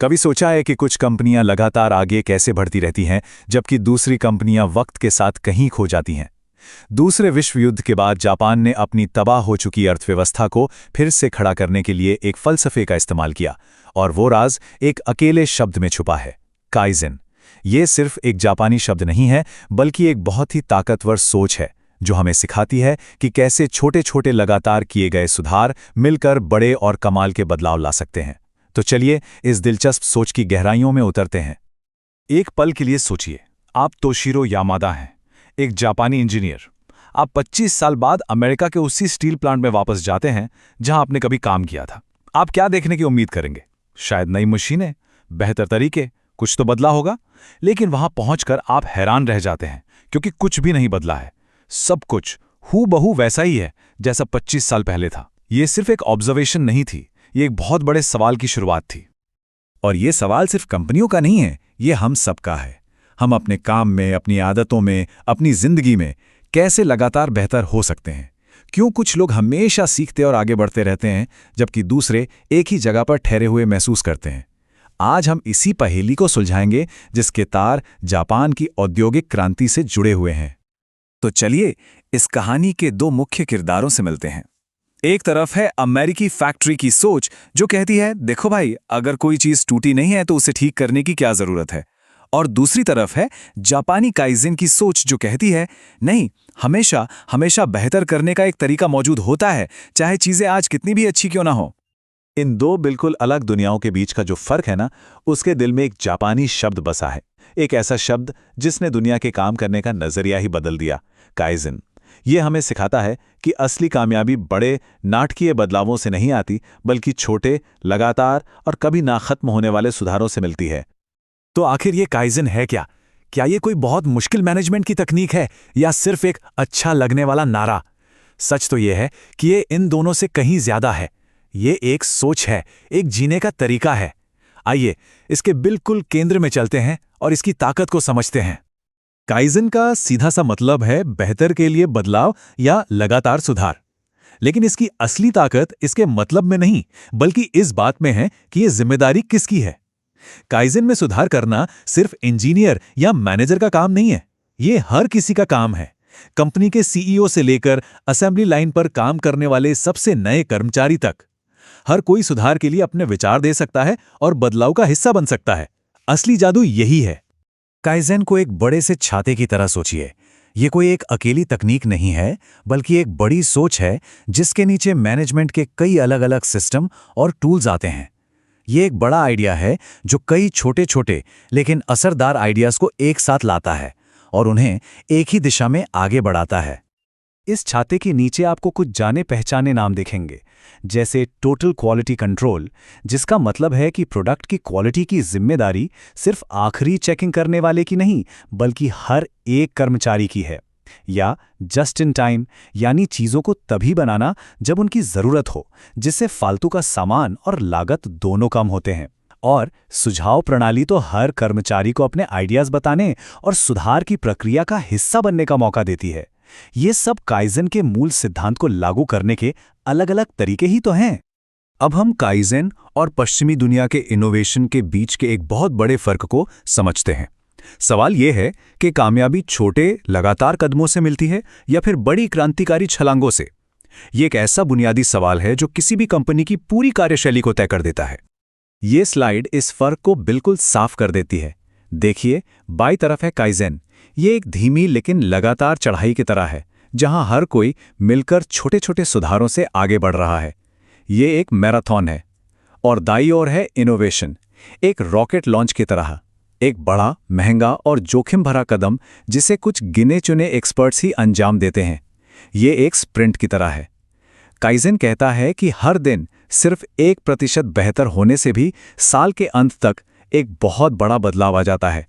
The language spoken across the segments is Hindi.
कभी सोचा है कि कुछ कंपनियां लगातार आगे कैसे बढ़ती रहती हैं जबकि दूसरी कंपनियां वक्त के साथ कहीं खो जाती हैं। दूसरे विश्व युद्ध के बाद जापान ने अपनी तबाह हो चुकी अर्थव्यवस्था को फिर से खड़ा करने के लिए एक फलसफे का इस्तेमाल किया, और वो राज एक अकेले शब्द में छुपा है, काइज़ेन। ये सिर्फ एक जापानी शब्द नहीं है, बल्कि एक बहुत ही ताकतवर सोच है जो हमें सिखाती है कि कैसे छोटे छोटे लगातार किए गए सुधार मिलकर बड़े और कमाल के बदलाव ला सकते हैं। तो चलिए इस दिलचस्प सोच की गहराइयों में उतरते हैं। एक पल के लिए सोचिए, आप तोशिरो यामादा हैं, एक जापानी इंजीनियर। आप 25 साल बाद अमेरिका के उसी स्टील प्लांट में वापस जाते हैं जहां आपने कभी काम किया था। आप क्या देखने की उम्मीद करेंगे? शायद नई मशीनें, बेहतर तरीके, कुछ तो बदला होगा। लेकिन वहां पहुंचकर आप हैरान रह जाते हैं, क्योंकि कुछ भी नहीं बदला है। सब कुछ हूबहू वैसा ही है जैसा 25 साल पहले था। ये सिर्फ एक ऑब्जर्वेशन नहीं थी, ये एक बहुत बड़े सवाल की शुरुआत थी। और ये सवाल सिर्फ कंपनियों का नहीं है, ये हम सबका है। हम अपने काम में, अपनी आदतों में, अपनी जिंदगी में कैसे लगातार बेहतर हो सकते हैं? क्यों कुछ लोग हमेशा सीखते और आगे बढ़ते रहते हैं जबकि दूसरे एक ही जगह पर ठहरे हुए महसूस करते हैं? आज हम इसी पहेली को सुलझाएंगे जिसके तार जापान की औद्योगिक क्रांति से जुड़े हुए हैं। तो चलिए इस कहानी के दो मुख्य किरदारों से मिलते हैं। एक तरफ है अमेरिकी फैक्ट्री की सोच जो कहती है, देखो भाई, अगर कोई चीज टूटी नहीं है तो उसे ठीक करने की क्या जरूरत है। और दूसरी तरफ है जापानी काइज़ेन की सोच जो कहती है, नहीं, हमेशा हमेशा बेहतर करने का एक तरीका मौजूद होता है, चाहे चीजें आज कितनी भी अच्छी क्यों ना हो। इन दो बिल्कुल अलग दुनियाओं के बीच का जो फर्क है ना, उसके दिल में एक जापानी शब्द बसा है। एक ऐसा शब्द जिसने दुनिया के काम करने का नजरिया ही बदल दिया, काइज़ेन। ये हमें सिखाता है कि असली कामयाबी बड़े नाटकीय बदलावों से नहीं आती, बल्कि छोटे, लगातार और कभी ना खत्म होने वाले सुधारों से मिलती है। तो आखिर ये काइज़ेन है क्या? क्या ये कोई बहुत मुश्किल मैनेजमेंट की तकनीक है या सिर्फ एक अच्छा लगने वाला नारा? सच तो ये है कि ये इन दोनों से कहीं ज्यादा है। ये एक सोच है, एक जीने का तरीका है। आइए इसके बिल्कुल केंद्र में चलते हैं और इसकी ताकत को समझते हैं। काइज़ेन का सीधा सा मतलब है बेहतर के लिए बदलाव या लगातार सुधार। लेकिन इसकी असली ताकत इसके मतलब में नहीं, बल्कि इस बात में है कि ये जिम्मेदारी किसकी है। काइज़ेन में सुधार करना सिर्फ इंजीनियर या मैनेजर का काम नहीं है, ये हर किसी का काम है। कंपनी के सीईओ से लेकर असेंबली लाइन पर काम करने वाले सबसे नए कर्मचारी तक, हर कोई सुधार के लिए अपने विचार दे सकता है और बदलाव का हिस्सा बन सकता है। असली जादू यही है। काइज़ेन को एक बड़े से छाते की तरह सोचिए। ये कोई एक अकेली तकनीक नहीं है, बल्कि एक बड़ी सोच है जिसके नीचे मैनेजमेंट के कई अलग अलग सिस्टम और टूल्स आते हैं। ये एक बड़ा आइडिया है जो कई छोटे छोटे लेकिन असरदार आइडियाज को एक साथ लाता है और उन्हें एक ही दिशा में आगे बढ़ाता है। इस छाते के नीचे आपको कुछ जाने पहचाने नाम दिखेंगे, जैसे टोटल क्वालिटी कंट्रोल, जिसका मतलब है कि प्रोडक्ट की क्वालिटी की जिम्मेदारी सिर्फ आखिरी चेकिंग करने वाले की नहीं, बल्कि हर एक कर्मचारी की है। या जस्ट इन टाइम, यानी चीज़ों को तभी बनाना जब उनकी ज़रूरत हो, जिससे फालतू का सामान और लागत दोनों कम होते हैं। और सुझाव प्रणाली तो हर कर्मचारी को अपने आइडियाज़ बताने और सुधार की प्रक्रिया का हिस्सा बनने का मौका देती है। ये सब काइज़ेन के मूल सिद्धांत को लागू करने के अलग अलग तरीके ही तो हैं। अब हम काइज़ेन और पश्चिमी दुनिया के इनोवेशन के बीच के एक बहुत बड़े फर्क को समझते हैं। सवाल यह है कि कामयाबी छोटे लगातार कदमों से मिलती है या फिर बड़ी क्रांतिकारी छलांगों से? ये एक ऐसा बुनियादी सवाल है जो किसी भी कंपनी की पूरी कार्यशैली को तय कर देता है। ये स्लाइड इस फर्क को बिल्कुल साफ कर देती है। देखिए, बाईं तरफ है काइज़ेन। ये एक धीमी लेकिन लगातार चढ़ाई की तरह है, जहां हर कोई मिलकर छोटे छोटे सुधारों से आगे बढ़ रहा है। ये एक मैराथन है। और दाईं ओर है इनोवेशन, एक रॉकेट लॉन्च की तरह, एक बड़ा, महंगा और जोखिम भरा कदम जिसे कुछ गिने चुने एक्सपर्ट्स ही अंजाम देते हैं। ये एक स्प्रिंट की तरह है। काइज़ेन कहता है कि हर दिन सिर्फ 1% बेहतर होने से भी साल के अंत तक एक बहुत बड़ा बदलाव आ जाता है।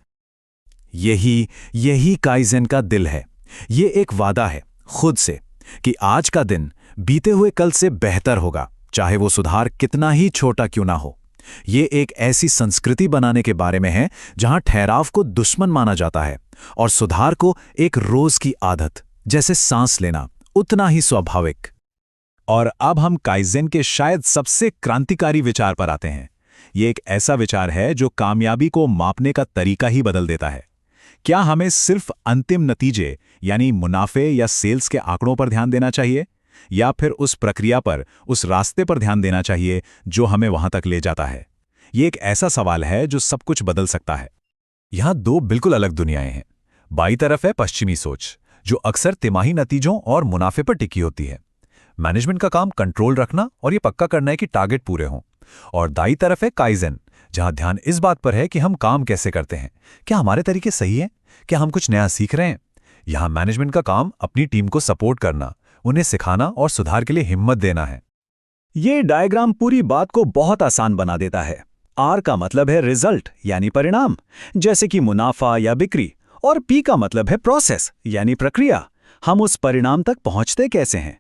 यही काइज़ेन का दिल है। ये एक वादा है खुद से कि आज का दिन बीते हुए कल से बेहतर होगा, चाहे वो सुधार कितना ही छोटा क्यों ना हो। ये एक ऐसी संस्कृति बनाने के बारे में है जहां ठहराव को दुश्मन माना जाता है और सुधार को एक रोज की आदत, जैसे सांस लेना, उतना ही स्वाभाविक। और अब हम काइज़ेन के शायद सबसे क्रांतिकारी विचार पर आते हैं। ये एक ऐसा विचार है जो कामयाबी को मापने का तरीका ही बदल देता है। क्या हमें सिर्फ अंतिम नतीजे यानी मुनाफे या सेल्स के आंकड़ों पर ध्यान देना चाहिए, या फिर उस प्रक्रिया पर, उस रास्ते पर ध्यान देना चाहिए जो हमें वहां तक ले जाता है? ये एक ऐसा सवाल है जो सब कुछ बदल सकता है। यहां दो बिल्कुल अलग दुनियाएं हैं। बाईं तरफ है पश्चिमी सोच, जो अक्सर तिमाही नतीजों और मुनाफे पर टिकी होती है। मैनेजमेंट का काम कंट्रोल रखना और ये पक्का करना है कि टारगेट पूरे हों। और दाईं तरफ है काइज़ेन, जहां ध्यान इस बात पर है कि हम काम कैसे करते हैं, क्या हमारे तरीके सही हैं, क्या हम कुछ नया सीख रहे हैं। यहां मैनेजमेंट का काम अपनी टीम को सपोर्ट करना, उन्हें सिखाना और सुधार के लिए हिम्मत देना है। ये डायग्राम पूरी बात को बहुत आसान बना देता है। आर का मतलब है रिजल्ट यानी परिणाम, जैसे कि मुनाफा या बिक्री, और पी का मतलब है प्रोसेस यानी प्रक्रिया, हम उस परिणाम तक पहुंचते कैसे हैं।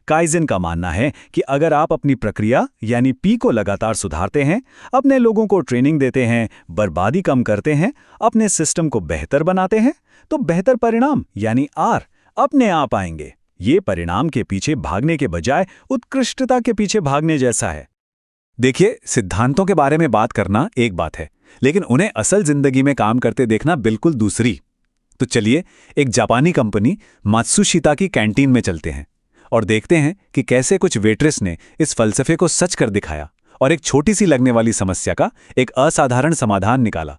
काइज़ेन का मानना है कि अगर आप अपनी प्रक्रिया यानी पी को लगातार सुधारते हैं, अपने लोगों को ट्रेनिंग देते हैं, बर्बादी कम करते हैं, अपने सिस्टम को बेहतर बनाते हैं, तो बेहतर परिणाम यानी आर अपने आप आएंगे। ये परिणाम के पीछे भागने के बजाय उत्कृष्टता के पीछे भागने जैसा है। देखिए, सिद्धांतों के बारे में बात करना एक बात है, लेकिन उन्हें असल जिंदगी में काम करते देखना बिल्कुल दूसरी। तो चलिए एक जापानी कंपनी मात्सुशिता की कैंटीन में चलते हैं और देखते हैं कि कैसे कुछ वेट्रेस ने इस फलसफे को सच कर दिखाया और एक छोटी सी लगने वाली समस्या का एक असाधारण समाधान निकाला।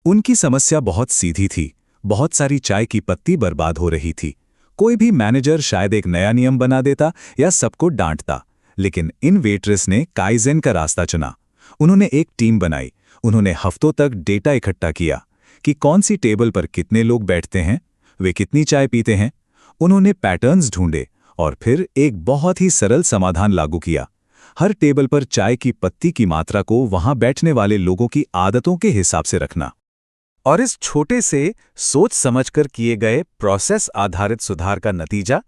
उनकी समस्या बहुत सीधी थी। बहुत सारी चाय की पत्ती बर्बाद हो रही थी। कोई भी मैनेजर शायद एक नया नियम बना देता या सबको डांटता, लेकिन इन वेट्रेस ने काइज़ेन का रास्ता चुना। उन्होंने एक टीम बनाई। उन्होंने हफ्तों तक डेटा इकट्ठा किया कि कौन सी टेबल पर कितने लोग बैठते हैं, वे कितनी चाय पीते हैं। उन्होंने पैटर्न्स ढूंढे और फिर एक बहुत ही सरल समाधान लागू किया। हर टेबल पर चाय की पत्ती की मात्रा को वहां बैठने वाले लोगों की आदतों के हिसाब से रखना। और इस छोटे से सोच समझकर किए गए प्रोसेस आधारित सुधार का नतीजा,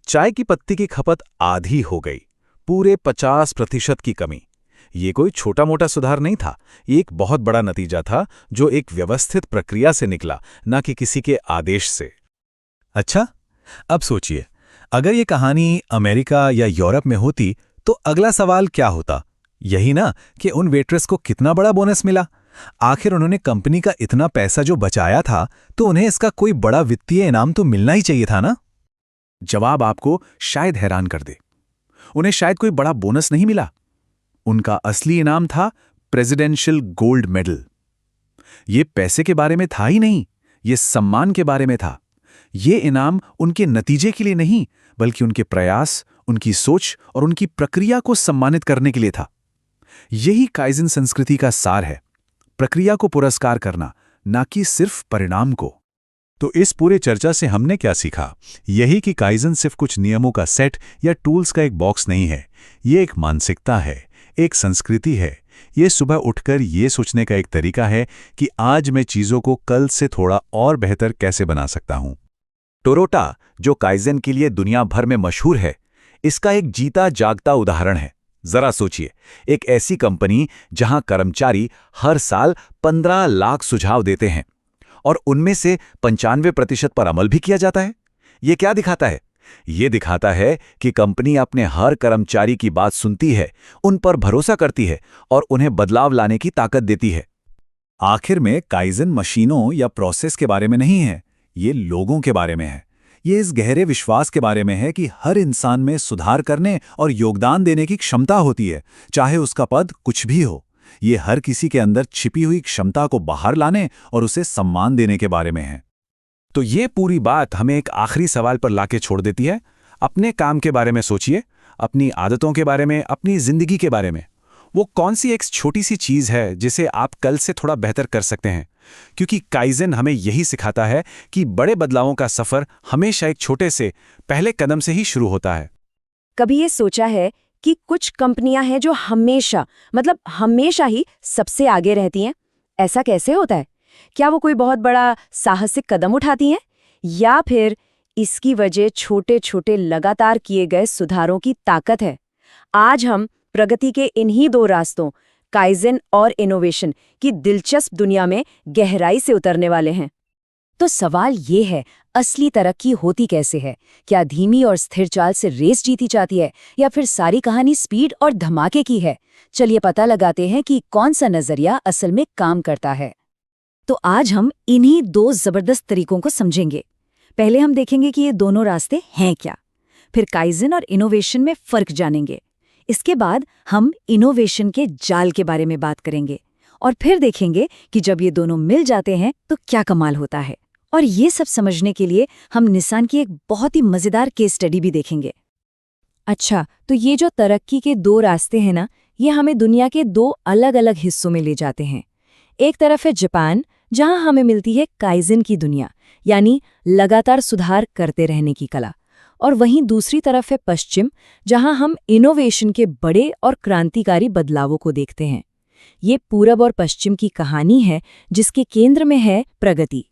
चाय की पत्ती की खपत आधी हो गई, पूरे 50% की कमी। ये कोई छोटा मोटा सुधार नहीं था, ये एक बहुत बड़ा नतीजा था जो एक व्यवस्थित प्रक्रिया से निकला, न कि किसी के आदेश से। अच्छा, अब सोचिए, अगर ये कहानी अमेरिका या यूरोप में होती तो अगला सवाल क्या होता? यही ना कि उन वेट्रेस को कितना बड़ा बोनस मिला। आखिर उन्होंने कंपनी का इतना पैसा जो बचाया था, तो उन्हें इसका कोई बड़ा वित्तीय इनाम तो मिलना ही चाहिए था ना। जवाब आपको शायद हैरान कर दे। उन्हें शायद कोई बड़ा बोनस नहीं मिला। उनका असली इनाम था प्रेसिडेंशियल गोल्ड मेडल। ये पैसे के बारे में था ही नहीं, ये सम्मान के बारे में था। ये इनाम उनके नतीजे के लिए नहीं, बल्कि उनके प्रयास, उनकी सोच और उनकी प्रक्रिया को सम्मानित करने के लिए था। यही काइज़ेन संस्कृति का सार है, प्रक्रिया को पुरस्कार करना, ना कि सिर्फ परिणाम को। तो इस पूरे चर्चा से हमने क्या सीखा? यही कि काइज़ेन सिर्फ कुछ नियमों का सेट या टूल्स का एक बॉक्स नहीं है। ये एक मानसिकता है, एक संस्कृति है। ये सुबह उठकर ये सोचने का एक तरीका है कि आज मैं चीज़ों को कल से थोड़ा और बेहतर कैसे बना सकता हूँ। टोयोटा, जो काइज़ेन के लिए दुनिया भर में मशहूर है, इसका एक जीता जागता उदाहरण है। जरा सोचिए, एक ऐसी कंपनी जहां कर्मचारी हर साल 15 लाख सुझाव देते हैं और उनमें से 95% पर अमल भी किया जाता है। ये क्या दिखाता है? ये दिखाता है कि कंपनी अपने हर कर्मचारी की बात सुनती है, उन पर भरोसा करती है और उन्हें बदलाव लाने की ताकत देती है। आखिर में काइज़ेन मशीनों या प्रोसेस के बारे में नहीं है, ये लोगों के बारे में है। ये इस गहरे विश्वास के बारे में है कि हर इंसान में सुधार करने और योगदान देने की क्षमता होती है, चाहे उसका पद कुछ भी हो। ये हर किसी के अंदर छिपी हुई क्षमता को बाहर लाने और उसे सम्मान देने के बारे में है। तो ये पूरी बात हमें एक आखिरी सवाल पर लाके छोड़ देती है। अपने काम के बारे में सोचिए, अपनी आदतों के बारे में, अपनी जिंदगी के बारे में। वो कौन सी एक छोटी सी चीज़ है जिसे आप कल से थोड़ा बेहतर कर सकते हैं? क्योंकि काइज़ेन हमें यही सिखाता है कि बड़े बदलावों का सफ़र हमेशा एक छोटे से पहले कदम से ही शुरू होता है। कभी ये सोचा है कि कुछ कंपनियां हैं जो हमेशा ही सबसे आगे रहती हैं? ऐसा कैसे होता है? क्या वो कोई बहुत बड़ा साहसिक कदम उठाती हैं, या फिर इसकी वजह छोटे छोटे लगातार किए गए सुधारों की ताकत है? आज हम प्रगति के इन्हीं दो रास्तों, काइज़ेन और इनोवेशन की दिलचस्प दुनिया में गहराई से उतरने वाले हैं। तो सवाल ये है, असली तरक्की होती कैसे है? क्या धीमी और स्थिर चाल से रेस जीती जाती है, या फिर सारी कहानी स्पीड और धमाके की है? चलिए पता लगाते हैं कि कौन सा नजरिया असल में काम करता है। तो आज हम इन्हीं दो जबरदस्त तरीकों को समझेंगे। पहले हम देखेंगे कि ये दोनों रास्ते हैं क्या, फिर काइजन और इनोवेशन में फर्क जानेंगे। इसके बाद हम इनोवेशन के जाल के बारे में बात करेंगे और फिर देखेंगे कि जब ये दोनों मिल जाते हैं तो क्या कमाल होता है। और ये सब समझने के लिए हम निसान की एक बहुत ही मजेदार केस स्टडी भी देखेंगे। अच्छा, तो ये जो तरक्की के दो रास्ते हैं ना, ये हमें दुनिया के दो अलग अलग हिस्सों में ले जाते हैं। एक तरफ है जापान, जहां हमें मिलती है काइजन की दुनिया, यानी लगातार सुधार करते रहने की कला। और वहीं दूसरी तरफ है पश्चिम, जहां हम इनोवेशन के बड़े और क्रांतिकारी बदलावों को देखते हैं। ये पूरब और पश्चिम की कहानी है, जिसके केंद्र में है प्रगति।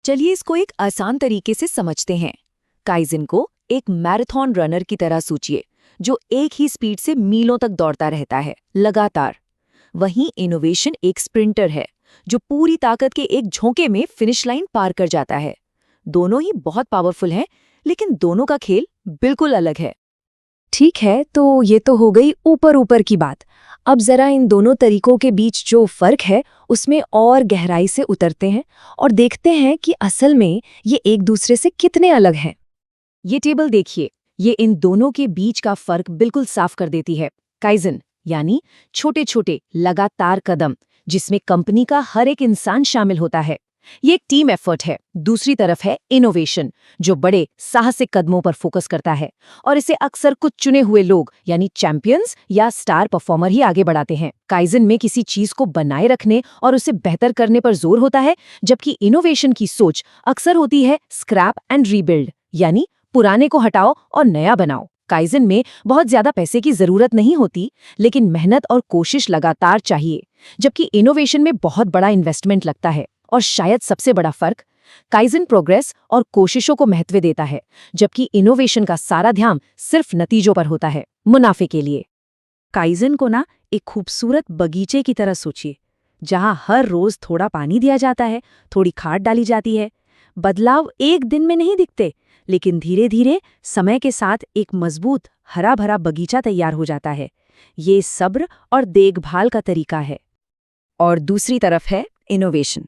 चलिए इसको एक आसान तरीके से समझते हैं। काइजन को एक मैराथन रनर की तरह सोचिए, जो एक ही स्पीड से मीलों तक दौड़ता रहता है, लगातार। वहीं इनोवेशन एक स्प्रिंटर है, जो पूरी ताकत के एक झोंके में फिनिश लाइन पार कर जाता है। दोनों ही बहुत पावरफुल हैं, लेकिन दोनों का खेल बिल्कुल अलग है। ठीक है, तो ये तो हो गई ऊपर ऊपर की बात। अब जरा इन दोनों तरीकों के बीच जो फर्क है, उसमें और गहराई से उतरते हैं और देखते हैं कि असल में ये एक दूसरे से कितने अलग हैं। ये टेबल देखिए, ये इन दोनों के बीच का फर्क बिल्कुल साफ कर देती है। काइजन यानी छोटे छोटे लगातार कदम, जिसमें कंपनी का हर एक इंसान शामिल होता है। ये एक टीम एफर्ट है। दूसरी तरफ है इनोवेशन, जो बड़े साहसिक कदमों पर फोकस करता है, और इसे अक्सर कुछ चुने हुए लोग यानी चैंपियंस या स्टार परफॉर्मर ही आगे बढ़ाते हैं। काइजन में किसी चीज को बनाए रखने और उसे बेहतर करने पर जोर होता है, जबकि इनोवेशन की सोच अक्सर होती है स्क्रैप एंड रीबिल्ड, यानी पुराने को हटाओ और नया बनाओ। काइजन में बहुत ज्यादा पैसे की जरूरत नहीं होती, लेकिन मेहनत और कोशिश लगातार चाहिए, जबकि इनोवेशन में बहुत बड़ा इन्वेस्टमेंट लगता है। और शायद सबसे बड़ा फर्क, काइजन प्रोग्रेस और कोशिशों को महत्व देता है, जबकि इनोवेशन का सारा ध्यान सिर्फ नतीजों पर होता है, मुनाफे के लिए। काइजन को ना एक खूबसूरत बगीचे की तरह सोचिए, जहां हर रोज थोड़ा पानी दिया जाता है, थोड़ी खाद डाली जाती है। बदलाव एक दिन में नहीं दिखते, लेकिन धीरे धीरे समय के साथ एक मजबूत हरा भरा बगीचा तैयार हो जाता है। ये सब्र और देखभाल का तरीका है। और दूसरी तरफ है इनोवेशन।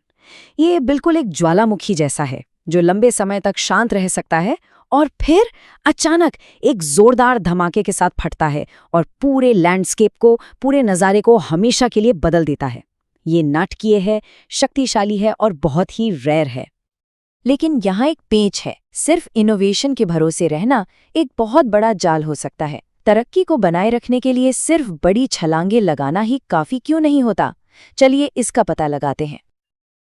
ये बिल्कुल एक ज्वालामुखी जैसा है, जो लंबे समय तक शांत रह सकता है और फिर अचानक एक जोरदार धमाके के साथ फटता है और पूरे लैंडस्केप को, पूरे नज़ारे को हमेशा के लिए बदल देता है। ये नाटकीय है, शक्तिशाली है और बहुत ही रेयर है। लेकिन यहाँ एक पेंच है, सिर्फ इनोवेशन के भरोसे रहना एक बहुत बड़ा जाल हो सकता है। तरक्की को बनाए रखने के लिए सिर्फ बड़ी छलांगे लगाना ही काफी क्यों नहीं होता? चलिए इसका पता लगाते हैं।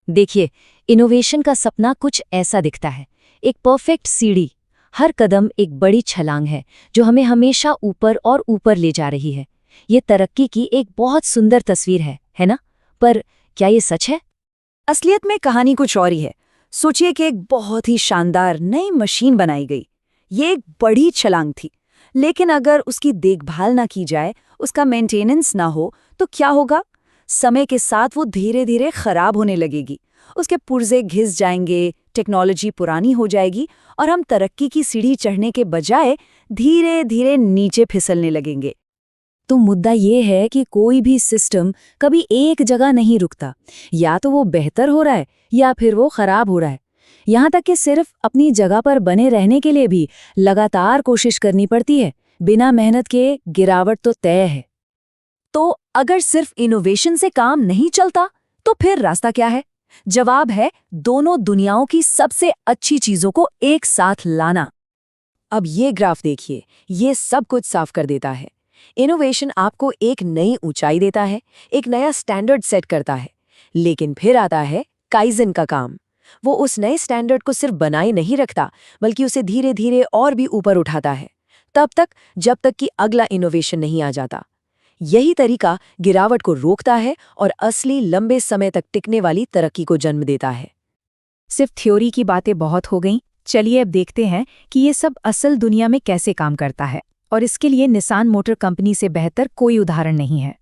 देखिए, इनोवेशन का सपना कुछ ऐसा दिखता है, एक परफेक्ट सीढ़ी। हर कदम एक बड़ी छलांग है, जो हमें हमेशा ऊपर और ऊपर ले जा रही है। ये तरक्की की एक बहुत सुंदर तस्वीर है ना? पर क्या ये सच है? असलियत में कहानी कुछ और ही है। सोचिए कि एक बहुत ही शानदार नई मशीन बनाई गई। ये एक बड़ी छलांग थी, लेकिन अगर उसकी देखभाल ना की जाए, उसका मेंटेनेंस ना हो, तो क्या होगा? समय के साथ वो धीरे धीरे खराब होने लगेगी, उसके पुर्जे घिस जाएंगे, टेक्नोलॉजी पुरानी हो जाएगी और हम तरक्की की सीढ़ी चढ़ने के बजाय धीरे धीरे नीचे फिसलने लगेंगे। तो मुद्दा ये है कि कोई भी सिस्टम कभी एक जगह नहीं रुकता। या तो वो बेहतर हो रहा है या फिर वो खराब हो रहा है। यहाँ तक कि सिर्फ अपनी जगह पर बने रहने के लिए भी लगातार कोशिश करनी पड़ती है। बिना मेहनत के गिरावट तो तय है। तो अगर सिर्फ इनोवेशन से काम नहीं चलता, तो फिर रास्ता क्या है? जवाब है दोनों दुनियाओं की सबसे अच्छी चीजों को एक साथ लाना। अब ये ग्राफ देखिए, ये सब कुछ साफ कर देता है। इनोवेशन आपको एक नई ऊंचाई देता है, एक नया स्टैंडर्ड सेट करता है। लेकिन फिर आता है काइजन का काम। वो उस नए स्टैंडर्ड को सिर्फ बनाए नहीं रखता, बल्कि उसे धीरे धीरे और भी ऊपर उठाता है, तब तक जब तक कि अगला इनोवेशन नहीं आ जाता। यही तरीका गिरावट को रोकता है और असली लंबे समय तक टिकने वाली तरक्की को जन्म देता है। सिर्फ थ्योरी की बातें बहुत हो गईं। चलिए अब देखते हैं कि ये सब असल दुनिया में कैसे काम करता है, और इसके लिए निसान मोटर कंपनी से बेहतर कोई उदाहरण नहीं है।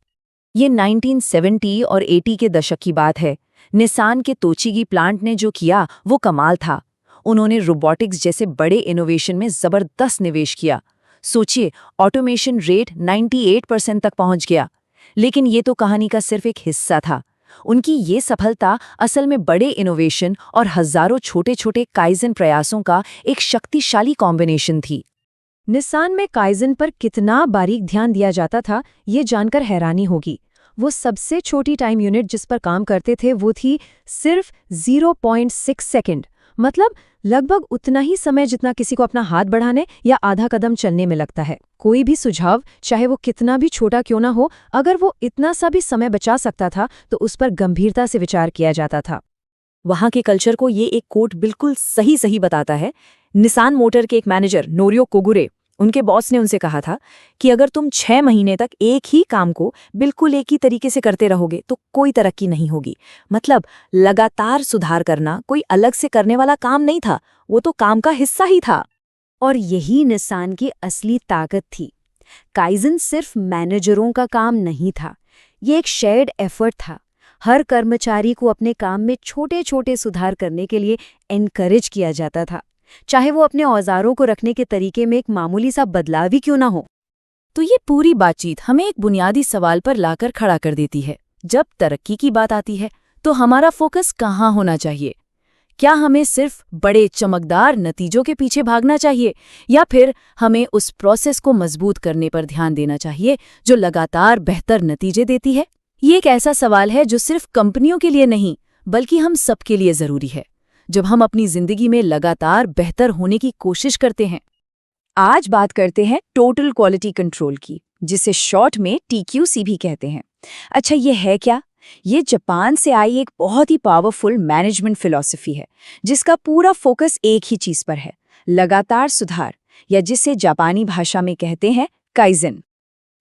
ये 1970 और 80 के दशक की बात है, निसान के तोचिगी प्लांट ने जो किया वो कमाल था। उन्होंने रोबोटिक्स जैसे बड़े इनोवेशन में जबरदस्त निवेश किया। सोचिए, ऑटोमेशन रेट 98% तक पहुंच गया। लेकिन ये तो कहानी का सिर्फ एक हिस्सा था। उनकी ये सफलता असल में बड़े इनोवेशन और हजारों छोटे छोटे काइजन प्रयासों का एक शक्तिशाली कॉम्बिनेशन थी। निसान में काइजन पर कितना बारीक ध्यान दिया जाता था, ये जानकर हैरानी होगी। वो सबसे छोटी टाइम यूनिट जिस पर काम करते थे वो थी सिर्फ 0.6 सेकंड, मतलब लगभग उतना ही समय जितना किसी को अपना हाथ बढ़ाने या आधा कदम चलने में लगता है। कोई भी सुझाव, चाहे वो कितना भी छोटा क्यों ना हो, अगर वो इतना सा भी समय बचा सकता था तो उस पर गंभीरता से विचार किया जाता था। वहां के कल्चर को ये एक कोट बिल्कुल सही बताता है। निसान मोटर के एक मैनेजर नोरियो कोगुरे, उनके बॉस ने उनसे कहा था कि अगर तुम 6 महीने तक एक ही काम को बिल्कुल एक ही तरीके से करते रहोगे तो कोई तरक्की नहीं होगी। मतलब लगातार सुधार करना कोई अलग से करने वाला काम नहीं था, वो तो काम का हिस्सा ही था। और यही निसान की असली ताकत थी। काइजन सिर्फ मैनेजरों का काम नहीं था, ये एक शेयर्ड एफर्ट था। हर कर्मचारी को अपने काम में छोटे छोटे सुधार करने के लिए एनकरेज किया जाता था, चाहे वो अपने औजारों को रखने के तरीके में एक मामूली सा बदलाव ही क्यों ना हो। तो ये पूरी बातचीत हमें एक बुनियादी सवाल पर लाकर खड़ा कर देती है। जब तरक्की की बात आती है तो हमारा फोकस कहाँ होना चाहिए? क्या हमें सिर्फ बड़े चमकदार नतीजों के पीछे भागना चाहिए, या फिर हमें उस प्रोसेस को मजबूत करने पर ध्यान देना चाहिए जो लगातार बेहतर नतीजे देती है? ये एक ऐसा सवाल है जो सिर्फ कंपनियों के लिए नहीं बल्कि हम सबके लिए जरूरी है, जब हम अपनी जिंदगी में लगातार बेहतर होने की कोशिश करते हैं। आज बात करते हैं टोटल क्वालिटी कंट्रोल की, जिसे शॉर्ट में TQC भी कहते हैं। अच्छा, ये है क्या? ये जापान से आई एक बहुत ही पावरफुल मैनेजमेंट फिलॉसफी है, जिसका पूरा फोकस एक ही चीज पर है, लगातार सुधार, या जिसे जापानी भाषा में कहते हैं काइजन।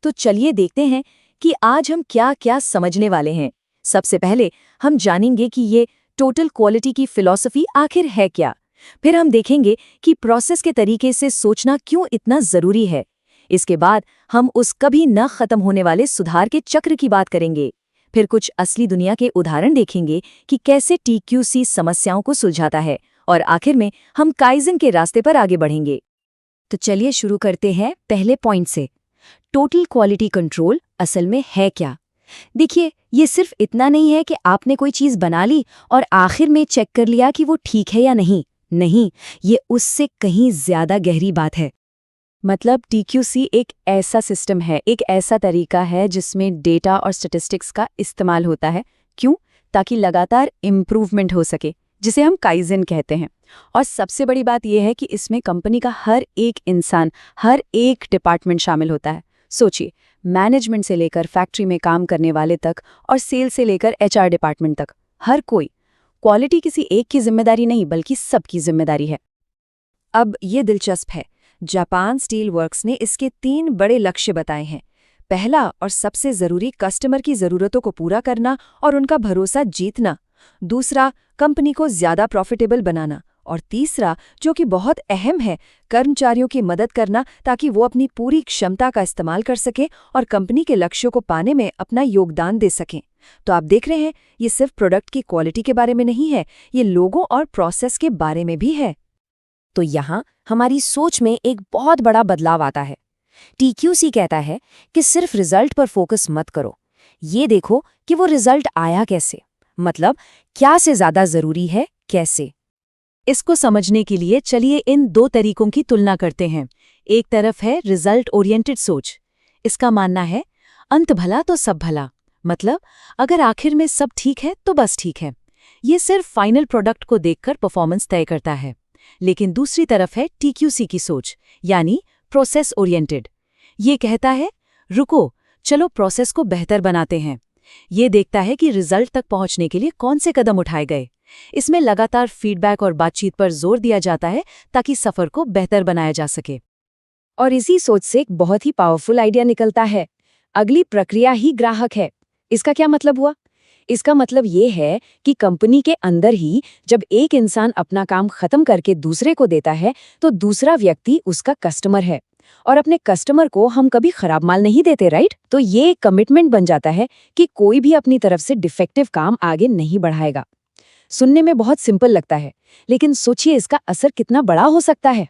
तो चलिए देखते हैं कि आज हम क्या क्या समझने वाले हैं। सबसे पहले हम जानेंगे कि ये टोटल क्वालिटी की फिलॉसफी आखिर है क्या। फिर हम देखेंगे कि प्रोसेस के तरीके से सोचना क्यों इतना जरूरी है। इसके बाद हम उस कभी न खत्म होने वाले सुधार के चक्र की बात करेंगे। फिर कुछ असली दुनिया के उदाहरण देखेंगे कि कैसे TQC समस्याओं को सुलझाता है, और आखिर में हम काइजन के रास्ते पर आगे बढ़ेंगे। तो चलिए शुरू करते हैं पहले पॉइंट से। टोटल क्वालिटी कंट्रोल असल में है क्या? देखिए, ये सिर्फ इतना नहीं है कि आपने कोई चीज बना ली और आखिर में चेक कर लिया कि वो ठीक है या नहीं। नहीं, ये उससे कहीं ज्यादा गहरी बात है। मतलब TQC एक ऐसा सिस्टम है, एक ऐसा तरीका है जिसमें डेटा और स्टैटिस्टिक्स का इस्तेमाल होता है। क्यों? ताकि लगातार इम्प्रूवमेंट हो सके, जिसे हम काइजन कहते हैं। और सबसे बड़ी बात यह है कि इसमें कंपनी का हर एक इंसान, हर एक डिपार्टमेंट शामिल होता है। सोचिए, मैनेजमेंट से लेकर फैक्ट्री में काम करने वाले तक और सेल से लेकर HR डिपार्टमेंट तक, हर कोई। क्वालिटी किसी एक की जिम्मेदारी नहीं बल्कि सबकी जिम्मेदारी है। अब ये दिलचस्प है, जापान स्टील वर्क्स ने इसके 3 बड़े लक्ष्य बताए हैं। पहला और सबसे जरूरी, कस्टमर की जरूरतों को पूरा करना और उनका भरोसा जीतना। दूसरा, कंपनी को ज्यादा प्रॉफिटेबल बनाना। और तीसरा, जो कि बहुत अहम है, कर्मचारियों की मदद करना ताकि वो अपनी पूरी क्षमता का इस्तेमाल कर सकें और कंपनी के लक्ष्यों को पाने में अपना योगदान दे सकें। तो आप देख रहे हैं, ये सिर्फ प्रोडक्ट की क्वालिटी के बारे में नहीं है, ये लोगों और प्रोसेस के बारे में भी है। तो यहाँ हमारी सोच में एक बहुत बड़ा बदलाव आता है। TQC कहता है कि सिर्फ रिजल्ट पर फोकस मत करो, ये देखो कि वो रिजल्ट आया कैसे। मतलब क्या से ज्यादा जरूरी है, कैसे। इसको समझने के लिए चलिए इन 2 तरीकों की तुलना करते हैं। एक तरफ है रिजल्ट ओरिएंटेड सोच। इसका मानना है अंत भला तो सब भला, मतलब अगर आखिर में सब ठीक है तो बस ठीक है। ये सिर्फ फाइनल प्रोडक्ट को देखकर परफॉर्मेंस तय करता है। लेकिन दूसरी तरफ है TQC की सोच, यानी प्रोसेस ओरिएंटेड। ये कहता है रुको, चलो प्रोसेस को बेहतर बनाते हैं। ये देखता है कि रिजल्ट तक पहुंचने के लिए कौन से कदम उठाए गए। इसमें लगातार फीडबैक और बातचीत पर जोर दिया जाता है ताकि सफर को बेहतर बनाया जा सके। और इसी सोच से एक बहुत ही पावरफुल आइडिया निकलता है, अगली प्रक्रिया ही ग्राहक है। इसका क्या मतलब हुआ? इसका मतलब ये है कि कंपनी के अंदर ही जब एक इंसान अपना काम खत्म करके दूसरे को देता है तो दूसरा व्यक्ति उसका कस्टमर है। और अपने कस्टमर को हम कभी खराब माल नहीं देते, राइट? तो ये एक कमिटमेंट बन जाता है कि कोई भी अपनी तरफ से डिफेक्टिव काम आगे नहीं बढ़ाएगा। सुनने में बहुत सिंपल लगता है, लेकिन सोचिए इसका असर कितना बड़ा हो सकता है।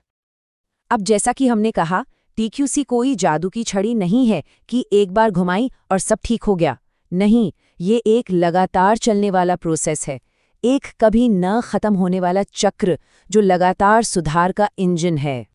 अब जैसा कि हमने कहा, टीक्यूसी कोई जादू की छड़ी नहीं है कि एक बार घुमाई और सब ठीक हो गया। नहीं, ये एक लगातार चलने वाला प्रोसेस है, एक कभी न खत्म होने वाला चक्र जो लगातार सुधार का इंजन है।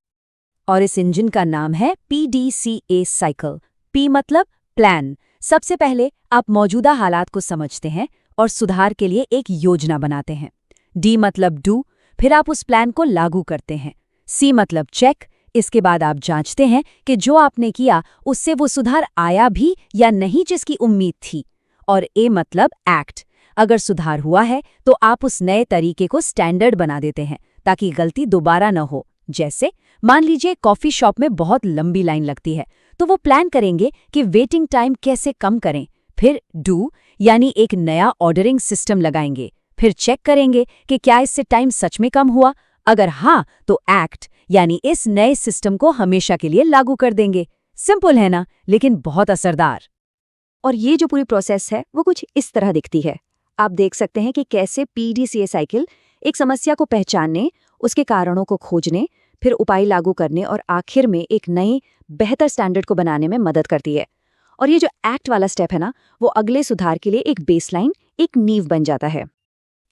और इस इंजन का नाम है PDCA साइकिल। P मतलब प्लान। सबसे पहले आप मौजूदा हालात को समझते हैं और सुधार के लिए एक योजना बनाते हैं। D मतलब डू, फिर आप उस प्लान को लागू करते हैं। C मतलब चेक, इसके बाद आप जांचते हैं कि जो आपने किया उससे वो सुधार आया भी या नहीं जिसकी उम्मीद थी। और A मतलब एक्ट, अगर सुधार हुआ है तो आप उस नए तरीके को स्टैंडर्ड बना देते हैं ताकि गलती दोबारा न हो। जैसे मान लीजिए कॉफी शॉप में बहुत लंबी लाइन लगती है, तो वो प्लान करेंगे कि वेटिंग टाइम कैसे कम करें। फिर डू यानी एक नया ऑर्डरिंग सिस्टम लगाएंगे। फिर चेक करेंगे कि क्या इससे टाइम सच में कम हुआ। अगर हाँ, तो एक्ट यानी इस नए सिस्टम को हमेशा के लिए लागू कर देंगे। सिंपल है ना, लेकिन बहुत असरदार। और ये जो पूरी प्रोसेस है वो कुछ इस तरह दिखती है। आप देख सकते हैं कि कैसे PDCA साइकिल एक समस्या को पहचानने, उसके कारणों को खोजने, फिर उपाय लागू करने और आखिर में एक नए बेहतर स्टैंडर्ड को बनाने में मदद करती है। और ये जो एक्ट वाला स्टेप है ना, वो अगले सुधार के लिए एक बेसलाइन, एक नींव बन जाता है।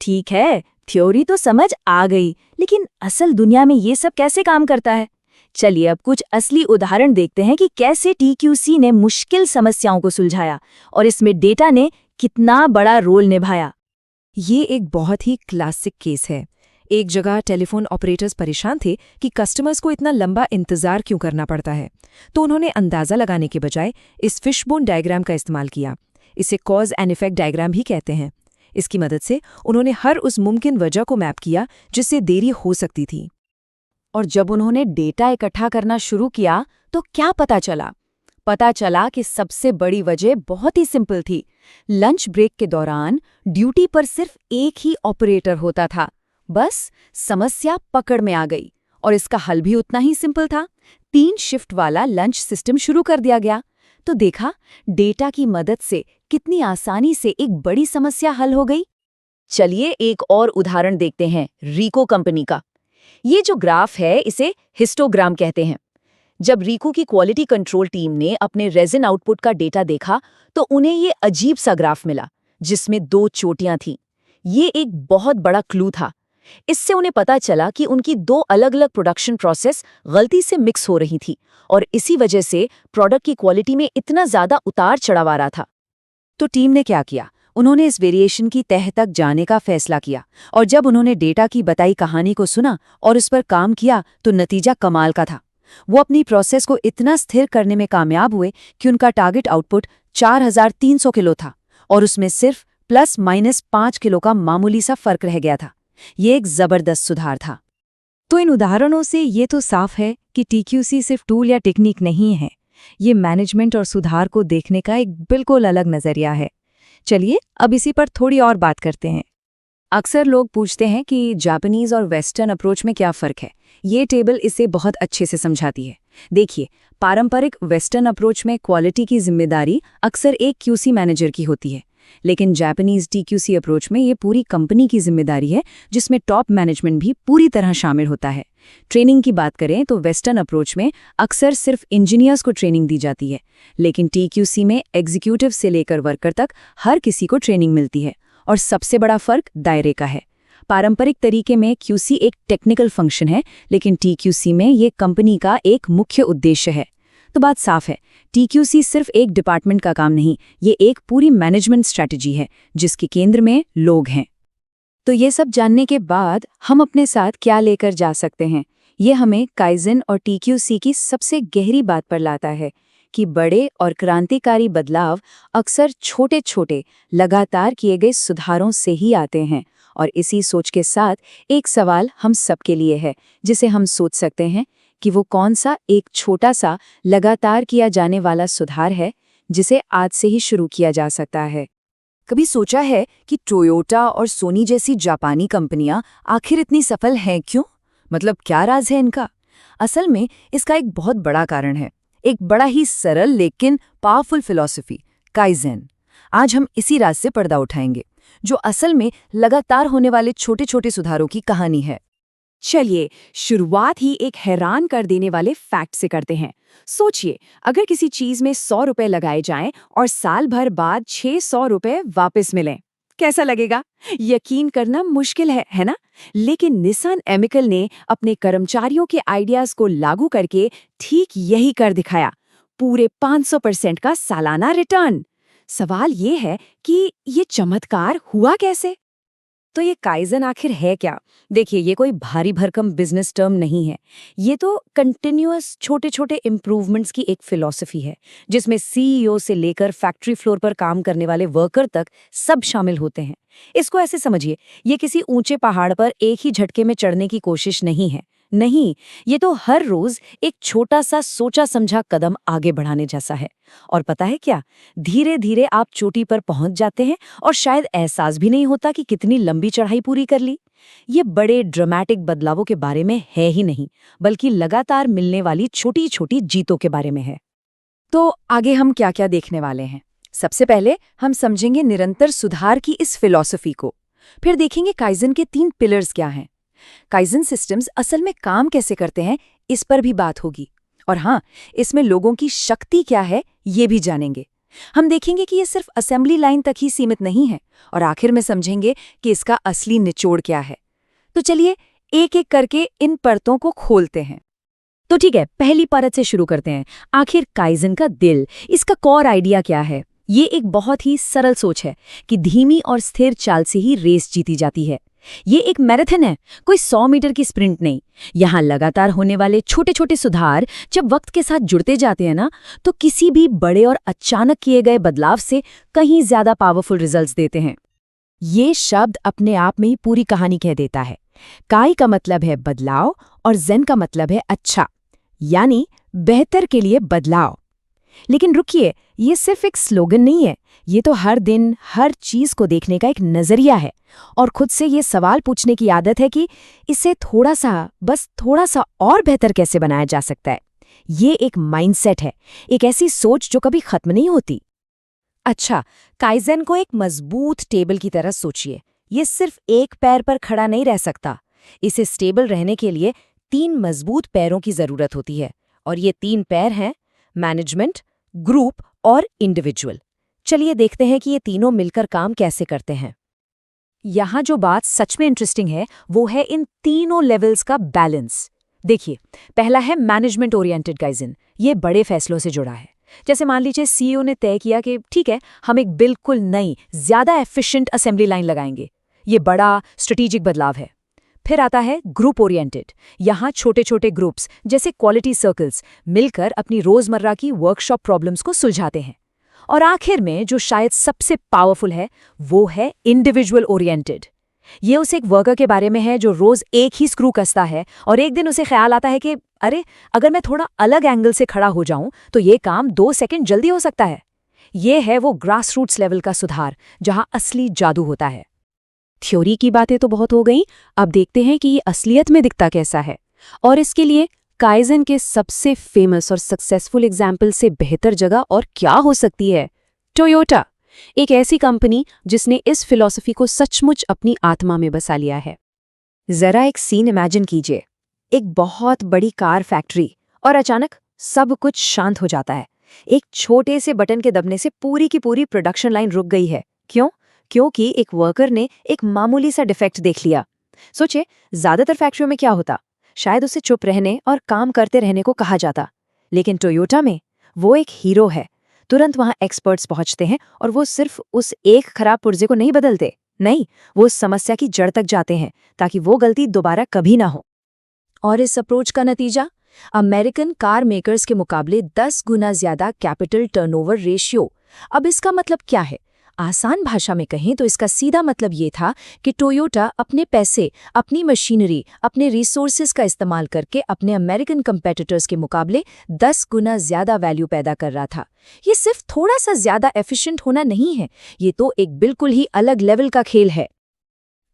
ठीक है, थ्योरी तो समझ आ गई, लेकिन असल दुनिया में ये सब कैसे काम करता है? चलिए अब कुछ असली उदाहरण देखते हैं कि कैसे TQC ने मुश्किल समस्याओं को सुलझाया और इसमें डेटा ने कितना बड़ा रोल निभाया। ये एक बहुत ही क्लासिक केस है। एक जगह टेलीफोन ऑपरेटर्स परेशान थे कि कस्टमर्स को इतना लंबा इंतजार क्यों करना पड़ता है, तो उन्होंने अंदाजा लगाने के बजाय इस फिशबोन डायग्राम का इस्तेमाल किया। इसे कॉज एंड इफेक्ट डायग्राम भी कहते हैं। इसकी मदद से उन्होंने हर उस मुमकिन वजह को मैप किया जिससे देरी हो सकती थी। और जब उन्होंने डेटा इकट्ठा करना शुरू किया तो क्या पता चला? पता चला कि सबसे बड़ी वजह बहुत ही सिंपल थी। लंच ब्रेक के दौरान ड्यूटी पर सिर्फ एक ही ऑपरेटर होता था। बस समस्या पकड़ में आ गई और इसका हल भी उतना ही सिंपल था। 3 शिफ्ट वाला लंच सिस्टम शुरू कर दिया गया। तो देखा, डेटा की मदद से कितनी आसानी से एक बड़ी समस्या हल हो गई। चलिए एक और उदाहरण देखते हैं, रीको कंपनी का। ये जो ग्राफ है इसे हिस्टोग्राम कहते हैं। जब रीको की क्वालिटी कंट्रोल टीम ने अपने रेजिन आउटपुट का डेटा देखा तो उन्हें ये अजीब सा ग्राफ मिला जिसमें 2 चोटियां थीं। ये एक बहुत बड़ा क्लू था। इससे उन्हें पता चला कि उनकी 2 अलग-अलग प्रोडक्शन प्रोसेस गलती से मिक्स हो रही थी और इसी वजह से प्रोडक्ट की क्वालिटी में इतना ज्यादा उतार चढ़ाव आ रहा था। तो टीम ने क्या किया? उन्होंने इस वेरिएशन की तह तक जाने का फैसला किया और जब उन्होंने डेटा की बताई कहानी को सुना और उस पर काम किया तो नतीजा कमाल का था। वो अपनी प्रोसेस को इतना स्थिर करने में कामयाब हुए कि उनका टारगेट आउटपुट 4300 किलो था और उसमें सिर्फ ±5 किलो का मामूली सा फर्क रह गया था। ये एक जबरदस्त सुधार था। तो इन उदाहरणों से ये तो साफ है कि TQC सिर्फ टूल या टेक्निक नहीं है, ये मैनेजमेंट और सुधार को देखने का एक बिल्कुल अलग नजरिया है। चलिए अब इसी पर थोड़ी और बात करते हैं। अक्सर लोग पूछते हैं कि जापानीज और वेस्टर्न अप्रोच में क्या फ़र्क है। ये टेबल इसे बहुत अच्छे से समझाती है। देखिए, पारंपरिक वेस्टर्न अप्रोच में क्वालिटी की जिम्मेदारी अक्सर एक QC मैनेजर की होती है, लेकिन जापानीज TQC अप्रोच में ये पूरी कंपनी की जिम्मेदारी है, जिसमें टॉप मैनेजमेंट भी पूरी तरह शामिल होता है। ट्रेनिंग की बात करें तो वेस्टर्न अप्रोच में अक्सर सिर्फ इंजीनियर्स को ट्रेनिंग दी जाती है, लेकिन TQC में एग्जीक्यूटिव से लेकर वर्कर तक हर किसी को ट्रेनिंग मिलती है। और सबसे बड़ा फर्क दायरे का है। पारंपरिक तरीके में QC एक टेक्निकल फंक्शन है, लेकिन TQC में ये कंपनी का एक मुख्य उद्देश्य है। तो बात साफ है, TQC सिर्फ एक डिपार्टमेंट का काम नहीं, ये एक पूरी मैनेजमेंट स्ट्रैटेजी है जिसके केंद्र में लोग हैं। तो ये सब जानने के बाद हम अपने साथ क्या लेकर जा सकते हैं? ये हमें काइज़न और TQC की सबसे गहरी बात पर लाता है कि बड़े और क्रांतिकारी बदलाव अक्सर छोटे-छोटे लगातार किए गए सुधारों से ही आते हैं। और इसी सोच के साथ एक सवाल हम सबके लिए है, जिसे हम सोच सकते हैं कि वो कौन सा एक छोटा सा लगातार किया जाने वाला सुधार है जिसे आज से ही शुरू किया जा सकता है। कभी सोचा है कि टोयोटा और सोनी जैसी जापानी कंपनियां आखिर इतनी सफल हैं क्यों? मतलब क्या राज है इनका? असल में इसका एक बहुत बड़ा कारण है, एक बड़ा ही सरल लेकिन पावरफुल फिलॉसफी, काइज़ेन। आज हम इसी राज से पर्दा उठाएंगे, जो असल में लगातार होने वाले छोटे छोटे सुधारों की कहानी है। चलिए शुरुआत ही एक हैरान कर देने वाले फैक्ट से करते हैं। सोचिए, अगर किसी चीज में 100 रुपए लगाए जाएं और साल भर बाद 600 रुपए वापस मिलें, कैसा लगेगा? यकीन करना मुश्किल है ना? लेकिन निसान एमिकल ने अपने कर्मचारियों के आइडियाज को लागू करके ठीक यही कर दिखाया, पूरे 500% का सालाना रिटर्न। सवाल ये है कि ये चमत्कार हुआ कैसे? तो ये काइज़न आखिर है क्या? देखिए, ये कोई भारी भरकम बिजनेस टर्म नहीं है। ये तो कंटिन्यूअस छोटे छोटे इम्प्रूवमेंट्स की एक फिलॉसफी है, जिसमें सीईओ से लेकर फैक्ट्री फ्लोर पर काम करने वाले वर्कर तक सब शामिल होते हैं। इसको ऐसे समझिए, ये किसी ऊंचे पहाड़ पर एक ही झटके में चढ़ने की कोशिश नहीं है। नहीं, ये तो हर रोज एक छोटा सा सोचा समझा कदम आगे बढ़ाने जैसा है। और पता है क्या, धीरे धीरे आप चोटी पर पहुंच जाते हैं और शायद एहसास भी नहीं होता कि कितनी लंबी चढ़ाई पूरी कर ली। ये बड़े ड्रामेटिक बदलावों के बारे में है ही नहीं, बल्कि लगातार मिलने वाली छोटी छोटी जीतों के बारे में है। तो आगे हम क्या क्या देखने वाले हैं? सबसे पहले हम समझेंगे निरंतर सुधार की इस फिलॉसफी को। फिर देखेंगे काइज़न के 3 पिलर्स क्या हैं। काइज़न सिस्टम्स असल में काम कैसे करते हैं, इस पर भी बात होगी। और हाँ, इसमें लोगों की शक्ति क्या है, ये भी जानेंगे। हम देखेंगे कि ये सिर्फ असेंबली लाइन तक ही सीमित नहीं है, और आखिर में समझेंगे कि इसका असली निचोड़ क्या है। तो चलिए एक एक करके इन परतों को खोलते हैं। तो ठीक है, पहली परत से शुरू करते हैं। आखिर काइज़न का दिल, इसका कोर आइडिया क्या है? ये एक बहुत ही सरल सोच है कि धीमी और स्थिर चाल से ही रेस जीती जाती है। ये एक मैराथन है, कोई 100 मीटर की स्प्रिंट नहीं। यहाँ लगातार होने वाले छोटे छोटे सुधार जब वक्त के साथ जुड़ते जाते हैं ना, तो किसी भी बड़े और अचानक किए गए बदलाव से कहीं ज्यादा पावरफुल रिजल्ट्स देते हैं। ये शब्द अपने आप में ही पूरी कहानी कह देता है। काई का मतलब है बदलाव और ज़ेन का मतलब है अच्छा, यानी बेहतर के लिए बदलाव। लेकिन रुकिए, ये सिर्फ एक स्लोगन नहीं है, ये तो हर दिन हर चीज को देखने का एक नजरिया है और खुद से ये सवाल पूछने की आदत है कि इसे थोड़ा सा, बस थोड़ा सा और बेहतर कैसे बनाया जा सकता है। ये एक माइंडसेट है, एक ऐसी सोच जो कभी खत्म नहीं होती। अच्छा, काइज़न को एक मजबूत टेबल की तरह सोचिए। ये सिर्फ एक पैर पर खड़ा नहीं रह सकता। इसे स्टेबल रहने के लिए 3 मजबूत पैरों की जरूरत होती है, और ये 3 पैर हैं मैनेजमेंट, ग्रुप और इंडिविजुअल। चलिए देखते हैं कि ये तीनों मिलकर काम कैसे करते हैं। यहाँ जो बात सच में इंटरेस्टिंग है, वो है इन तीनों लेवल्स का बैलेंस। देखिए, पहला है मैनेजमेंट ओरिएंटेड काइज़न। ये बड़े फैसलों से जुड़ा है। जैसे मान लीजिए सीईओ ने तय किया कि ठीक है, हम एक बिल्कुल नई, ज्यादा एफिशिएंट असेंबली लाइन लगाएंगे। ये बड़ा स्ट्रेटेजिक बदलाव है। फिर आता है ग्रुप ओरिएंटेड। यहाँ छोटे छोटे ग्रुप्स जैसे क्वालिटी सर्कल्स मिलकर अपनी रोजमर्रा की वर्कशॉप प्रॉब्लम्स को सुलझाते हैं। और आखिर में जो शायद सबसे पावरफुल है, वो है इंडिविजुअल ओरिएंटेड। ये उस एक वर्कर के बारे में है जो रोज एक ही स्क्रू कसता है और एक दिन उसे ख्याल आता है कि अरे, अगर मैं थोड़ा अलग एंगल से खड़ा हो जाऊं तो ये काम 2 सेकंड जल्दी हो सकता है। ये है वो ग्रास रूट्स लेवल का सुधार, जहां असली जादू होता है। थ्योरी की बातें तो बहुत हो गई, अब देखते हैं कि ये असलियत में दिखता कैसा है। और इसके लिए काइज़न के सबसे फेमस और सक्सेसफुल एग्जाम्पल से बेहतर जगह और क्या हो सकती है? टोयोटा, एक ऐसी कंपनी जिसने इस फिलॉसफी को सचमुच अपनी आत्मा में बसा लिया है। जरा एक सीन इमेजिन कीजिए, एक बहुत बड़ी कार फैक्ट्री, और अचानक सब कुछ शांत हो जाता है। एक छोटे से बटन के दबने से पूरी की पूरी प्रोडक्शन लाइन रुक गई है। क्यों? क्योंकि एक वर्कर ने एक मामूली सा डिफेक्ट देख लिया। सोचे, ज्यादातर फैक्ट्रियों में क्या होता? शायद उसे चुप रहने और काम करते रहने को कहा जाता। लेकिन टोयोटा में वो एक हीरो है। तुरंत वहां एक्सपर्ट्स पहुंचते हैं और वो सिर्फ उस एक खराब पुर्जे को नहीं बदलते, नहीं, वो उस समस्या की जड़ तक जाते हैं ताकि वो गलती दोबारा कभी ना हो। और इस अप्रोच का नतीजा, अमेरिकन कार मेकर्स के मुकाबले 10 गुना ज्यादा कैपिटल टर्नओवर रेशियो। अब इसका मतलब क्या है? आसान भाषा में कहें तो इसका सीधा मतलब ये था कि टोयोटा अपने पैसे, अपनी मशीनरी, अपने रिसोर्सेज का इस्तेमाल करके अपने अमेरिकन कंपेटिटर्स के मुकाबले 10 गुना ज्यादा वैल्यू पैदा कर रहा था। ये सिर्फ थोड़ा सा ज्यादा एफिशिएंट होना नहीं है, ये तो एक बिल्कुल ही अलग लेवल का खेल है।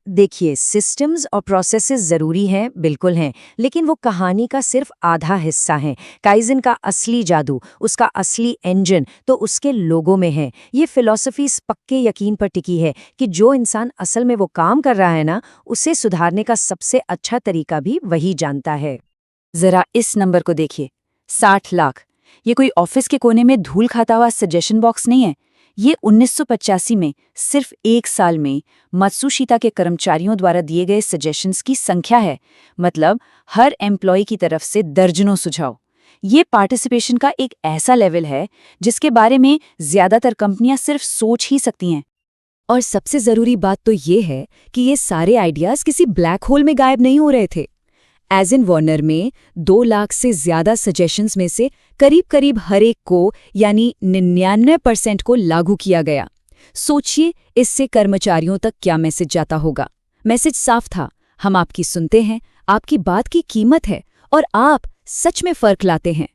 देखिए, सिस्टम्स और प्रोसेसेस ज़रूरी हैं, बिल्कुल हैं, लेकिन वो कहानी का सिर्फ आधा हिस्सा हैं। काइज़न का असली जादू, उसका असली इंजन तो उसके लोगों में है। ये फिलॉसफी इस पक्के यकीन पर टिकी है कि जो इंसान असल में वो काम कर रहा है ना, उसे सुधारने का सबसे अच्छा तरीका भी वही जानता है। ज़रा इस नंबर को देखिए, 60 लाख। ये कोई ऑफिस के कोने में धूल खाता हुआ सजेशन बॉक्स नहीं है। ये 1985 में सिर्फ 1 साल में मात्सुशिता के कर्मचारियों द्वारा दिए गए सजेशंस की संख्या है। मतलब हर एम्प्लॉय की तरफ से दर्जनों सुझाव। ये पार्टिसिपेशन का एक ऐसा लेवल है जिसके बारे में ज्यादातर कंपनियां सिर्फ सोच ही सकती हैं। और सबसे जरूरी बात तो ये है कि ये सारे आइडियाज किसी ब्लैक होल में गायब नहीं हो रहे थे। एज इन वार्नर में 2 लाख से ज्यादा सजेशंस में से करीब हर एक को यानी 99% को लागू किया गया। सोचिए इससे कर्मचारियों तक क्या मैसेज जाता होगा। मैसेज साफ था, हम आपकी सुनते हैं, आपकी बात की कीमत है और आप सच में फर्क लाते हैं।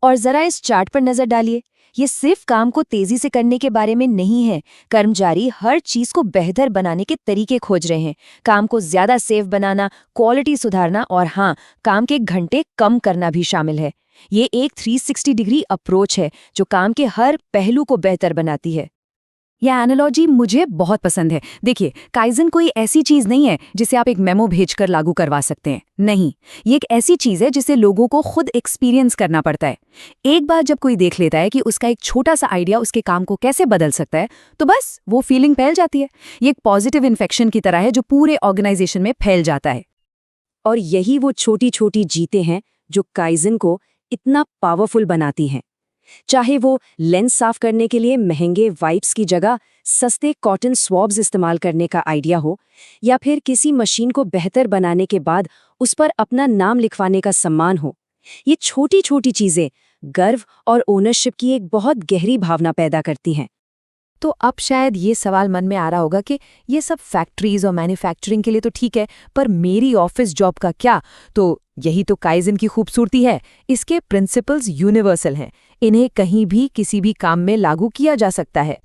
और जरा इस चार्ट पर नजर डालिए, ये सिर्फ काम को तेजी से करने के बारे में नहीं है। कर्मचारी हर चीज को बेहतर बनाने के तरीके खोज रहे हैं। काम को ज्यादा सेफ बनाना, क्वालिटी सुधारना और हाँ, काम के घंटे कम करना भी शामिल है। ये एक 360 डिग्री अप्रोच है जो काम के हर पहलू को बेहतर बनाती है। यह एनालॉजी मुझे बहुत पसंद है। देखिए, काइज़न कोई ऐसी चीज नहीं है जिसे आप एक मेमो भेजकर लागू करवा सकते हैं। नहीं, ये एक ऐसी चीज है जिसे लोगों को खुद एक्सपीरियंस करना पड़ता है। एक बार जब कोई देख लेता है कि उसका एक छोटा सा आइडिया उसके काम को कैसे बदल सकता है, तो बस वो फीलिंग फैल जाती है। ये एक पॉजिटिव इन्फेक्शन की तरह है जो पूरे ऑर्गेनाइजेशन में फैल जाता है। और यही वो छोटी छोटी जीतें हैं जो काइज़न को इतना पावरफुल बनाती हैं। चाहे वो लेंस साफ करने के लिए महंगे वाइप्स की जगह सस्ते कॉटन स्वॉब्स इस्तेमाल करने का आइडिया हो, या फिर किसी मशीन को बेहतर बनाने के बाद उस पर अपना नाम लिखवाने का सम्मान हो। ये छोटी छोटी चीजें गर्व और ओनरशिप की एक बहुत गहरी भावना पैदा करती हैं। तो अब शायद ये सवाल मन में आ रहा होगा कि ये सब फैक्ट्रीज और मैन्युफैक्चरिंग के लिए तो ठीक है, पर मेरी ऑफिस जॉब का क्या? तो यही तो काइज़न की खूबसूरती है। इसके प्रिंसिपल्स यूनिवर्सल हैं। इन्हें कहीं भी किसी भी काम में लागू किया जा सकता है।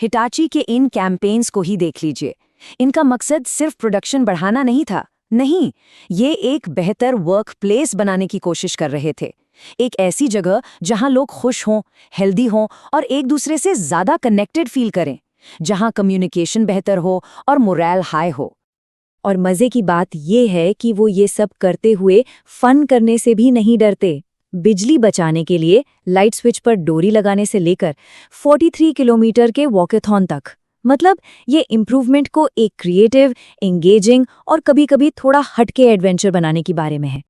हिटाची के इन कैंपेन्स को ही देख लीजिए। इनका मकसद सिर्फ प्रोडक्शन बढ़ाना नहीं था। नहीं, ये एक बेहतर वर्क प्लेस बनाने की कोशिश कर रहे थे। एक ऐसी जगह जहां लोग खुश हों, हेल्दी हों और एक दूसरे से ज्यादा कनेक्टेड फील करें, जहां कम्युनिकेशन बेहतर हो और मोरल हाई हो। और मजे की बात ये है कि वो ये सब करते हुए फन करने से भी नहीं डरते। बिजली बचाने के लिए लाइट स्विच पर डोरी लगाने से लेकर 43 किलोमीटर के वॉकेथॉन तक। मतलब ये इम्प्रूवमेंट को एक क्रिएटिव, एंगेजिंग और कभी-कभी थोड़ा हटके एडवेंचर बनाने के बारे में है।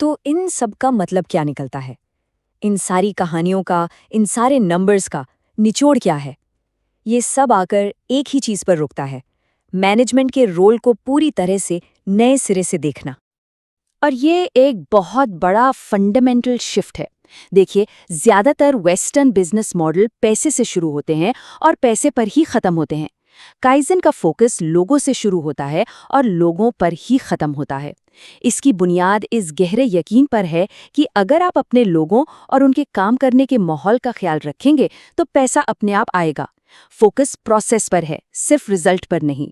तो इन सब का मतलब क्या निकलता है? इन सारी कहानियों का, इन सारे नंबर्स का निचोड़ क्या है? ये सब आकर एक ही चीज पर रुकता है, मैनेजमेंट के रोल को पूरी तरह से नए सिरे से देखना। और ये एक बहुत बड़ा फंडामेंटल शिफ्ट है। देखिए, ज्यादातर वेस्टर्न बिजनेस मॉडल पैसे से शुरू होते हैं और पैसे पर ही खत्म होते हैं। काइज़न का फोकस लोगों से शुरू होता है और लोगों पर ही खत्म होता है। इसकी बुनियाद इस गहरे यकीन पर है कि अगर आप अपने लोगों और उनके काम करने के माहौल का ख्याल रखेंगे तो पैसा अपने आप आएगा। फोकस प्रोसेस पर है, सिर्फ रिजल्ट पर नहीं।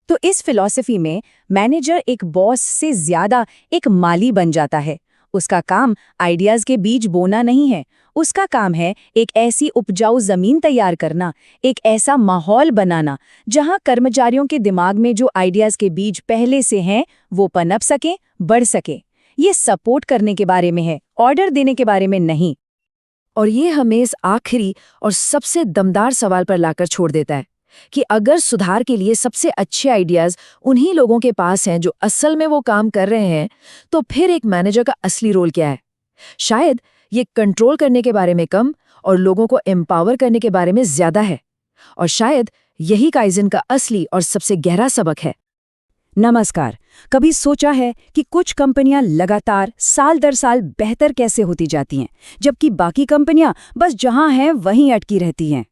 तो इस फिलॉसफी में मैनेजर एक बॉस से ज्यादा एक माली बन जाता है। उसका काम आइडियाज के बीज बोना नहीं है, उसका काम है एक ऐसी उपजाऊ जमीन तैयार करना, एक ऐसा माहौल बनाना जहां कर्मचारियों के दिमाग में जो आइडियाज के बीज पहले से हैं वो पनप सकें, बढ़ सके। ये सपोर्ट करने के बारे में है, ऑर्डर देने के बारे में नहीं। और ये हमें इस आखिरी और सबसे दमदार सवाल पर लाकर छोड़ देता है कि अगर सुधार के लिए सबसे अच्छे आइडियाज उन्हीं लोगों के पास हैं जो असल में वो काम कर रहे हैं, तो फिर एक मैनेजर का असली रोल क्या है? शायद ये कंट्रोल करने के बारे में कम और लोगों को एम्पावर करने के बारे में ज्यादा है। और शायद यही काइज़न का असली और सबसे गहरा सबक है। नमस्कार। कभी सोचा है कि कुछ कंपनियां लगातार साल दर साल बेहतर कैसे होती जाती हैं, जबकि बाकी कंपनियां बस जहां हैं वहीं अटकी रहती हैं?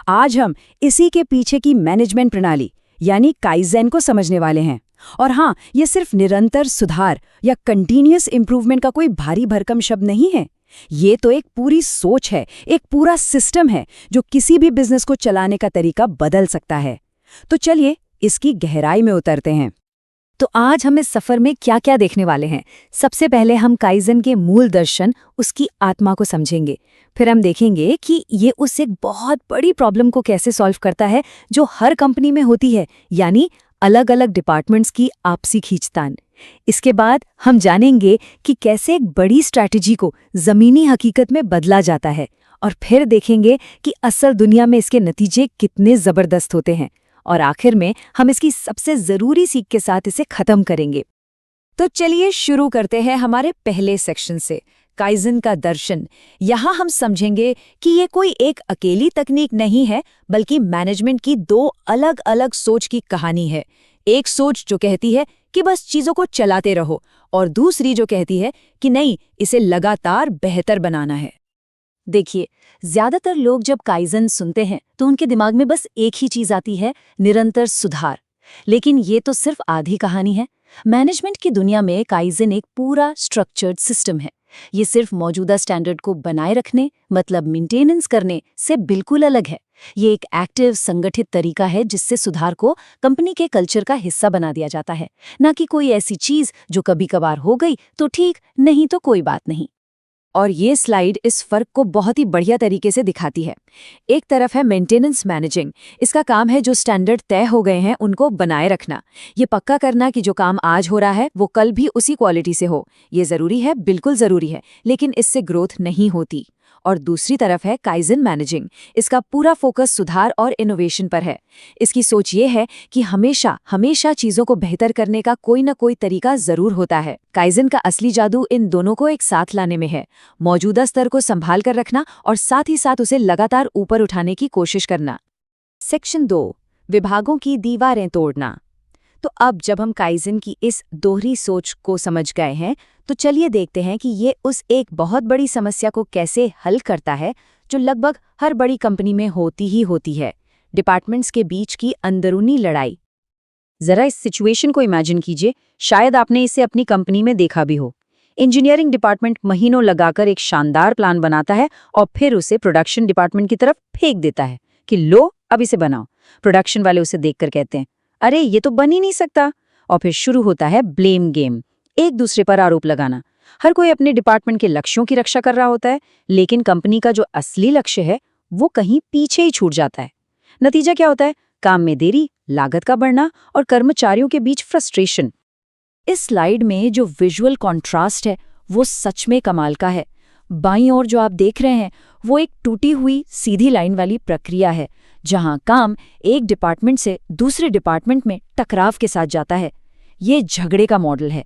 आज हम इसी के पीछे की मैनेजमेंट प्रणाली यानी काइज़न को समझने वाले हैं। और हाँ, ये सिर्फ निरंतर सुधार या कंटीन्यूअस इंप्रूवमेंट का कोई भारी भरकम शब्द नहीं है। ये तो एक पूरी सोच है, एक पूरा सिस्टम है जो किसी भी बिजनेस को चलाने का तरीका बदल सकता है। तो चलिए इसकी गहराई में उतरते हैं। तो आज हम इस सफर में क्या क्या देखने वाले हैं? सबसे पहले हम काइजन के मूल दर्शन, उसकी आत्मा को समझेंगे। फिर हम देखेंगे कि ये उस एक बहुत बड़ी प्रॉब्लम को कैसे सॉल्व करता है जो हर कंपनी में होती है, यानी अलग अलग डिपार्टमेंट्स की आपसी खींचतान। इसके बाद हम जानेंगे कि कैसे एक बड़ी स्ट्रैटेजी को जमीनी हकीकत में बदला जाता है, और फिर देखेंगे कि असल दुनिया में इसके नतीजे कितने जबरदस्त होते हैं। और आखिर में हम इसकी सबसे जरूरी सीख के साथ इसे खत्म करेंगे। तो चलिए शुरू करते हैं हमारे पहले सेक्शन से, काइजन का दर्शन। यहाँ हम समझेंगे कि ये कोई एक अकेली तकनीक नहीं है, बल्कि मैनेजमेंट की दो अलग अलग सोच की कहानी है। एक सोच जो कहती है कि बस चीजों को चलाते रहो, और दूसरी जो कहती है कि नहीं, इसे लगातार बेहतर बनाना है। देखिए, ज्यादातर लोग जब काइजन सुनते हैं तो उनके दिमाग में बस एक ही चीज आती है, निरंतर सुधार। लेकिन ये तो सिर्फ आधी कहानी है। मैनेजमेंट की दुनिया में काइजन एक पूरा स्ट्रक्चर्ड सिस्टम है। ये सिर्फ मौजूदा स्टैंडर्ड को बनाए रखने, मतलब मेंटेनेंस करने से बिल्कुल अलग है। ये एक एक्टिव, संगठित तरीका है जिससे सुधार को कंपनी के कल्चर का हिस्सा बना दिया जाता है, ना कि कोई ऐसी चीज जो कभी कभार हो गई तो ठीक, नहीं तो कोई बात नहीं। और ये स्लाइड इस फर्क को बहुत ही बढ़िया तरीके से दिखाती है। एक तरफ है मेंटेनेंस मैनेजिंग। इसका काम है जो स्टैंडर्ड तय हो गए हैं उनको बनाए रखना, ये पक्का करना कि जो काम आज हो रहा है वो कल भी उसी क्वालिटी से हो। ये जरूरी है, बिल्कुल जरूरी है, लेकिन इससे ग्रोथ नहीं होती। और दूसरी तरफ है काइजन मैनेजिंग। इसका पूरा फोकस सुधार और इनोवेशन पर है। इसकी सोच ये है कि हमेशा चीजों को बेहतर करने का कोई न कोई तरीका जरूर होता है। काइजन का असली जादू इन दोनों को एक साथ लाने में है, मौजूदा स्तर को संभाल कर रखना और साथ ही साथ उसे लगातार ऊपर उठाने की कोशिश करना। सेक्शन 2, विभागों की दीवारें तोड़ना। तो अब जब हम काइजन की इस दोहरी सोच को समझ गए हैं, तो चलिए देखते हैं कि ये उस एक बहुत बड़ी समस्या को कैसे हल करता है जो लगभग हर बड़ी कंपनी में होती ही होती है, डिपार्टमेंट्स के बीच की अंदरूनी लड़ाई। जरा इस सिचुएशन को इमेजिन कीजिए, शायद आपने इसे अपनी कंपनी में देखा भी हो। इंजीनियरिंग डिपार्टमेंट महीनों लगाकर एक शानदार प्लान बनाता है और फिर उसे प्रोडक्शन डिपार्टमेंट की तरफ फेंक देता है कि लो, अब इसे बनाओ। प्रोडक्शन वाले उसे देखकर कहते हैं, अरे ये तो बन ही नहीं सकता। और फिर शुरू होता है ब्लेम गेम, एक दूसरे पर आरोप लगाना। हर कोई अपने डिपार्टमेंट के लक्ष्यों की रक्षा कर रहा होता है, लेकिन कंपनी का जो असली लक्ष्य है वो कहीं पीछे ही छूट जाता है। नतीजा क्या होता है? काम में देरी, लागत का बढ़ना और कर्मचारियों के बीच फ्रस्ट्रेशन। इस स्लाइड में जो विजुअल कॉन्ट्रास्ट है वो सच में कमाल का है। बाईं ओर जो आप देख रहे हैं वो एक टूटी हुई सीधी लाइन वाली प्रक्रिया है, जहां काम एक डिपार्टमेंट से दूसरे डिपार्टमेंट में टकराव के साथ जाता है। ये झगड़े का मॉडल है।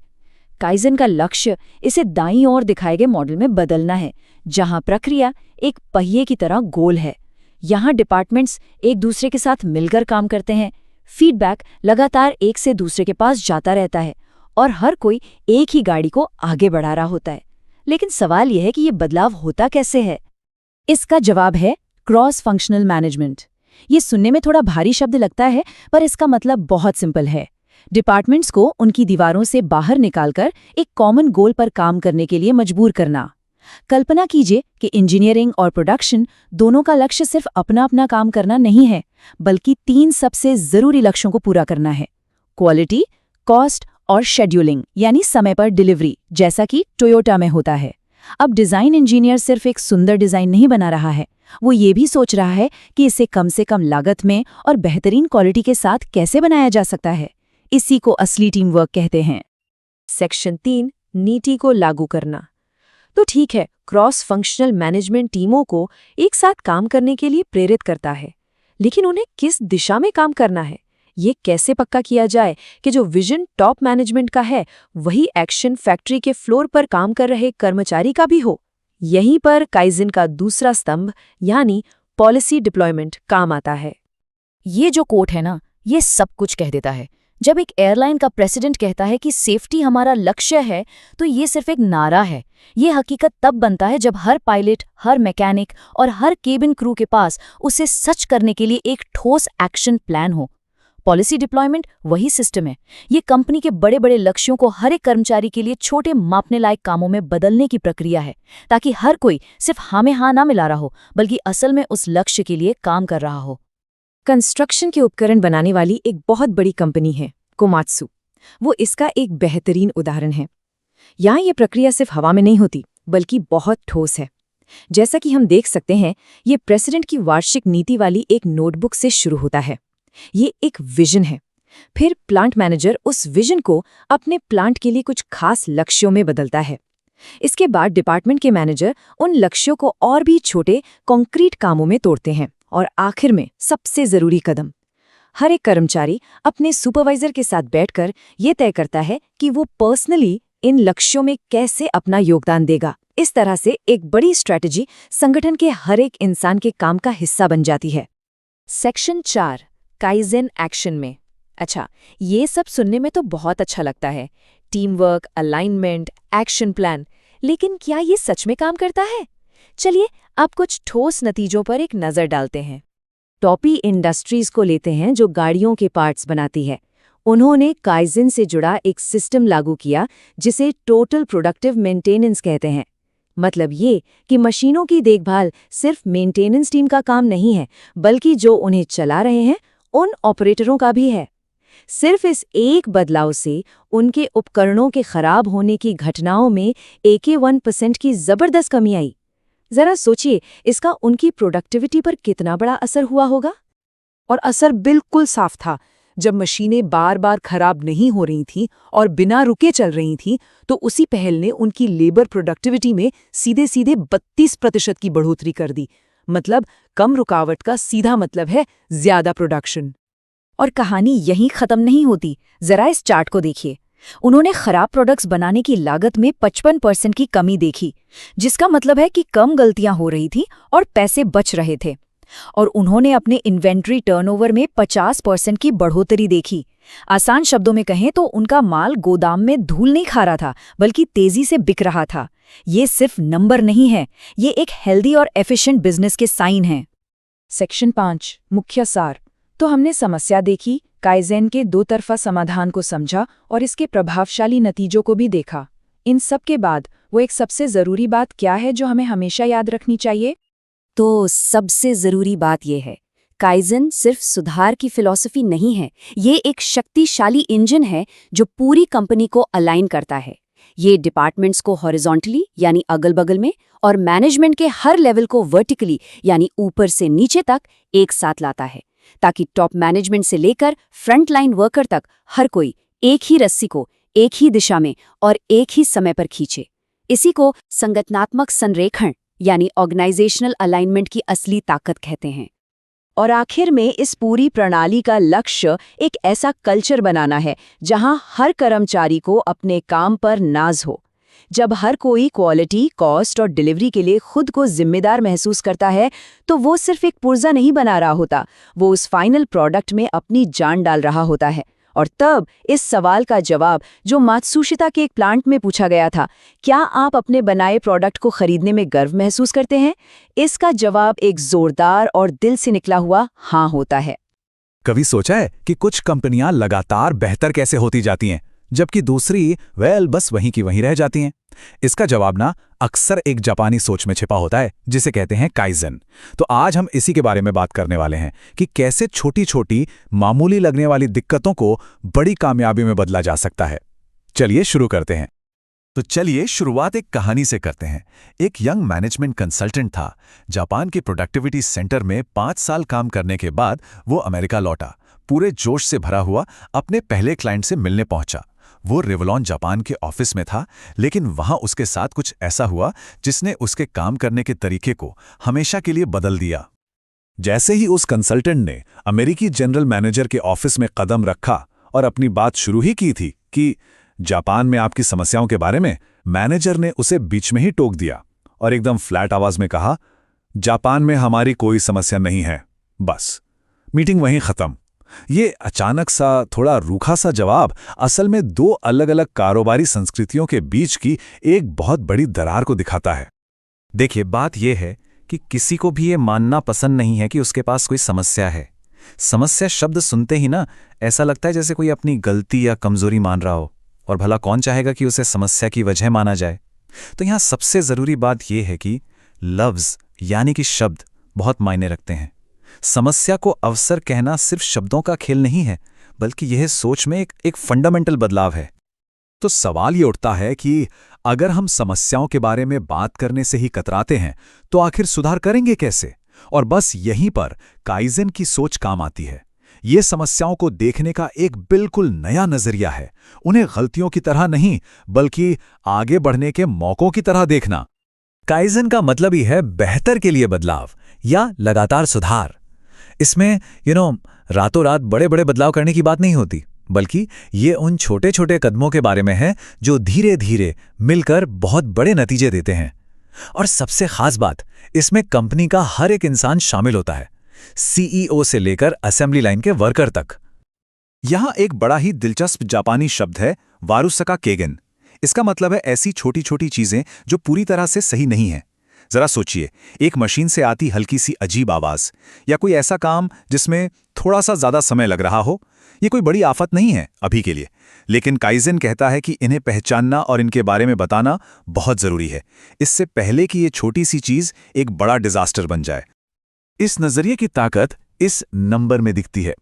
काइजन का लक्ष्य इसे दाईं ओर दिखाए गए मॉडल में बदलना है, जहां प्रक्रिया एक पहिए की तरह गोल है। यहाँ डिपार्टमेंट्स एक दूसरे के साथ मिलकर काम करते हैं, फीडबैक लगातार एक से दूसरे के पास जाता रहता है और हर कोई एक ही गाड़ी को आगे बढ़ा रहा होता है। लेकिन सवाल यह है कि ये बदलाव होता कैसे है? इसका जवाब है क्रॉस फंक्शनल मैनेजमेंट। ये सुनने में थोड़ा भारी शब्द लगता है, पर इसका मतलब बहुत सिंपल है। डिपार्टमेंट्स को उनकी दीवारों से बाहर निकालकर एक कॉमन गोल पर काम करने के लिए मजबूर करना। कल्पना कीजिए कि इंजीनियरिंग और प्रोडक्शन दोनों का लक्ष्य सिर्फ अपना अपना काम करना नहीं है, बल्कि 3 सबसे जरूरी लक्ष्यों को पूरा करना है: क्वालिटी, कॉस्ट और शेड्यूलिंग, यानी समय पर डिलीवरी, जैसा कि टोयोटा में होता है। अब डिजाइन इंजीनियर सिर्फ एक सुंदर डिजाइन नहीं बना रहा है, वो ये भी सोच रहा है कि इसे कम से कम लागत में और बेहतरीन क्वालिटी के साथ कैसे बनाया जा सकता है। इसी को असली टीम वर्क कहते हैं। सेक्शन 3, नीति को लागू करना। तो ठीक है, क्रॉस फंक्शनल मैनेजमेंट टीमों को एक साथ काम करने के लिए प्रेरित करता है, लेकिन उन्हें किस दिशा में काम करना है, ये कैसे पक्का किया जाए कि जो विजन टॉप मैनेजमेंट का है वही एक्शन फैक्ट्री के फ्लोर पर काम कर रहे कर्मचारी का भी हो? यहीं पर काइजन का दूसरा स्तंभ यानी पॉलिसी डिप्लॉयमेंट काम आता है। ये जो कोट है ना, ये सब कुछ कह देता है। जब एक एयरलाइन का प्रेसिडेंट कहता है कि सेफ्टी हमारा लक्ष्य है, तो ये सिर्फ एक नारा है। ये हकीकत तब बनता है जब हर पायलट, हर मैकेनिक और हर केबिन क्रू के पास उसे सच करने के लिए एक ठोस एक्शन प्लान हो। पॉलिसी डिप्लॉयमेंट वही सिस्टम है। ये कंपनी के बड़े बड़े लक्ष्यों को हर एक कर्मचारी के लिए छोटे मापने लायक कामों में बदलने की प्रक्रिया है, ताकि हर कोई सिर्फ हाँ में हाँ ना मिला रहा हो, बल्कि असल में उस लक्ष्य के लिए काम कर रहा हो। कंस्ट्रक्शन के उपकरण बनाने वाली एक बहुत बड़ी कंपनी है कोमात्सु। वो इसका एक बेहतरीन उदाहरण है। यहाँ ये प्रक्रिया सिर्फ हवा में नहीं होती बल्कि बहुत ठोस है। जैसा कि हम देख सकते हैं, ये प्रेसिडेंट की वार्षिक नीति वाली एक नोटबुक से शुरू होता है। ये एक विजन है। फिर प्लांट मैनेजर उस विजन को अपने प्लांट के लिए कुछ खास लक्ष्यों में बदलता है। इसके बाद डिपार्टमेंट के मैनेजर उन लक्ष्यों को और भी छोटे कॉन्क्रीट कामों में तोड़ते हैं। और आखिर में सबसे जरूरी कदम, हर एक कर्मचारी अपने सुपरवाइजर के साथ बैठकर ये तय करता है कि वो पर्सनली इन लक्ष्यों में कैसे अपना योगदान देगा। इस तरह से एक बड़ी स्ट्रैटेजी संगठन के हर एक इंसान के काम का हिस्सा बन जाती है। सेक्शन 4 काइजेन एक्शन में। अच्छा, ये सब सुनने में तो बहुत अच्छा लगता है, team work, alignment, action plan, लेकिन क्या ये सच में काम करता है? चलिए अब कुछ ठोस नतीजों पर एक नज़र डालते हैं। टॉपी इंडस्ट्रीज को लेते हैं जो गाड़ियों के पार्ट्स बनाती है। उन्होंने काइजेन से जुड़ा एक सिस्टम लागू किया जिसे टोटल प्रोडक्टिव मेंटेनेंस कहते हैं। मतलब ये कि मशीनों की देखभाल सिर्फ मेंटेनेंस टीम का काम नहीं है, बल्कि जो उन्हें चला रहे हैं उन ऑपरेटरों का भी है। सिर्फ इस एक बदलाव से उनके उपकरणों के खराब होने की घटनाओं में 81% की जबरदस्त कमी आई। जरा सोचिए, इसका उनकी प्रोडक्टिविटी पर कितना बड़ा असर हुआ होगा। और असर बिल्कुल साफ था। जब मशीनें बार बार खराब नहीं हो रही थीं और बिना रुके चल रही थीं, तो उसी पहल ने उनकी लेबर प्रोडक्टिविटी में सीधे सीधे 32% की बढ़ोतरी कर दी। मतलब कम रुकावट का सीधा मतलब है ज्यादा प्रोडक्शन। और कहानी यहीं खत्म नहीं होती। जरा इस चार्ट को देखिए। उन्होंने खराब प्रोडक्ट्स बनाने की लागत में 55% की कमी देखी, जिसका मतलब है कि कम गलतियां हो रही थी और पैसे बच रहे थे। और उन्होंने अपने इन्वेंट्री टर्नओवर में 50% की बढ़ोतरी देखी। आसान शब्दों में कहें तो उनका माल गोदाम में धूल नहीं खा रहा था, बल्कि तेजी से बिक रहा था। ये सिर्फ नंबर नहीं है, ये एक हेल्दी और एफिशिएंट बिजनेस के साइन हैं। सेक्शन 5 मुख्य सार। तो हमने समस्या देखी, काइजेन के दो तरफा समाधान को समझा और इसके प्रभावशाली नतीजों को भी देखा। इन सब के बाद वो एक सबसे ज़रूरी बात क्या है जो हमें हमेशा याद रखनी चाहिए? तो सबसे जरूरी बात यह है, काइजेन सिर्फ सुधार की फिलॉसफी नहीं है, ये एक शक्तिशाली इंजन है जो पूरी कंपनी को अलाइन करता है। ये डिपार्टमेंट्स को हॉरिजॉन्टली यानी अगल बगल में और मैनेजमेंट के हर लेवल को वर्टिकली यानी ऊपर से नीचे तक एक साथ लाता है, ताकि टॉप मैनेजमेंट से लेकर फ्रंट लाइन वर्कर तक हर कोई एक ही रस्सी को एक ही दिशा में और एक ही समय पर खींचे। इसी को संगठनात्मक संरेखण यानी ऑर्गेनाइजेशनल अलाइनमेंट की असली ताकत कहते हैं। और आखिर में इस पूरी प्रणाली का लक्ष्य एक ऐसा कल्चर बनाना है जहां हर कर्मचारी को अपने काम पर नाज हो। जब हर कोई क्वालिटी, कॉस्ट और डिलीवरी के लिए खुद को जिम्मेदार महसूस करता है, तो वो सिर्फ एक पुर्जा नहीं बना रहा होता, वो उस फाइनल प्रोडक्ट में अपनी जान डाल रहा होता है। और तब इस सवाल का जवाब जो मात्सुशिता के एक प्लांट में पूछा गया था, क्या आप अपने बनाए प्रोडक्ट को खरीदने में गर्व महसूस करते हैं? इसका जवाब एक जोरदार और दिल से निकला हुआ हाँ होता है। कभी सोचा है कि कुछ कंपनियां लगातार बेहतर कैसे होती जाती हैं, जबकि दूसरी बस वहीं की वहीं रह जाती हैं? इसका जवाब ना अक्सर एक जापानी सोच में छिपा होता है, जिसे कहते हैं काइजेन। तो आज हम इसी के बारे में बात करने वाले हैं कि कैसे छोटी छोटी मामूली लगने वाली दिक्कतों को बड़ी कामयाबी में बदला जा सकता है। चलिए शुरू करते हैं। तो चलिए शुरुआत एक कहानी से करते हैं। एक यंग मैनेजमेंट कंसल्टेंट था। जापान के प्रोडक्टिविटी सेंटर में 5 साल काम करने के बाद वो अमेरिका लौटा। पूरे जोश से भरा हुआ अपने पहले क्लाइंट से मिलने पहुंचा। वो रेवलॉन जापान के ऑफिस में था, लेकिन वहां उसके साथ कुछ ऐसा हुआ जिसने उसके काम करने के तरीके को हमेशा के लिए बदल दिया। जैसे ही उस कंसल्टेंट ने अमेरिकी जनरल मैनेजर के ऑफिस में कदम रखा और अपनी बात शुरू ही की थी कि जापान में आपकी समस्याओं के बारे में, मैनेजर ने उसे बीच में ही टोक दिया और एकदम फ्लैट आवाज में कहा, जापान में हमारी कोई समस्या नहीं है, बस। मीटिंग वहीं खत्म। ये अचानक सा, थोड़ा रूखा सा जवाब असल में 2 अलग-अलग कारोबारी संस्कृतियों के बीच की एक बहुत बड़ी दरार को दिखाता है। देखिए, बात यह है कि किसी को भी ये मानना पसंद नहीं है कि उसके पास कोई समस्या है। समस्या शब्द सुनते ही ना ऐसा लगता है जैसे कोई अपनी गलती या कमजोरी मान रहा हो, और भला कौन चाहेगा कि उसे समस्या की वजह माना जाए। तो यहाँ सबसे जरूरी बात यह है कि लफ्ज यानी कि शब्द बहुत मायने रखते हैं। समस्या को अवसर कहना सिर्फ शब्दों का खेल नहीं है, बल्कि यह सोच में एक फंडामेंटल बदलाव है। तो सवाल ये उठता है कि अगर हम समस्याओं के बारे में बात करने से ही कतराते हैं, तो आखिर सुधार करेंगे कैसे? और बस यहीं पर काइज़न की सोच काम आती है। ये समस्याओं को देखने का एक बिल्कुल नया नजरिया है, उन्हें गलतियों की तरह नहीं, बल्कि आगे बढ़ने के मौकों की तरह देखना। काइज़न का मतलब ही है बेहतर के लिए बदलाव या लगातार सुधार। इसमें रातों रात बड़े बड़े बदलाव करने की बात नहीं होती, बल्कि ये उन छोटे छोटे कदमों के बारे में है जो धीरे धीरे मिलकर बहुत बड़े नतीजे देते हैं। और सबसे खास बात, इसमें कंपनी का हर एक इंसान शामिल होता है, सीईओ से लेकर असेंबली लाइन के वर्कर तक। यहां एक बड़ा ही दिलचस्प जापानी शब्द है, वारुसका केगन। इसका मतलब है ऐसी छोटी छोटी चीजें जो पूरी तरह से सही नहीं हैं। जरा सोचिए, एक मशीन से आती हल्की सी अजीब आवाज, या कोई ऐसा काम जिसमें थोड़ा सा ज्यादा समय लग रहा हो। ये कोई बड़ी आफत नहीं है अभी के लिए, लेकिन काइज़न कहता है कि इन्हें पहचानना और इनके बारे में बताना बहुत जरूरी है, इससे पहले कि ये छोटी सी चीज एक बड़ा डिजास्टर बन जाए। इस नजरिए की ताकत इस नंबर में दिखती है।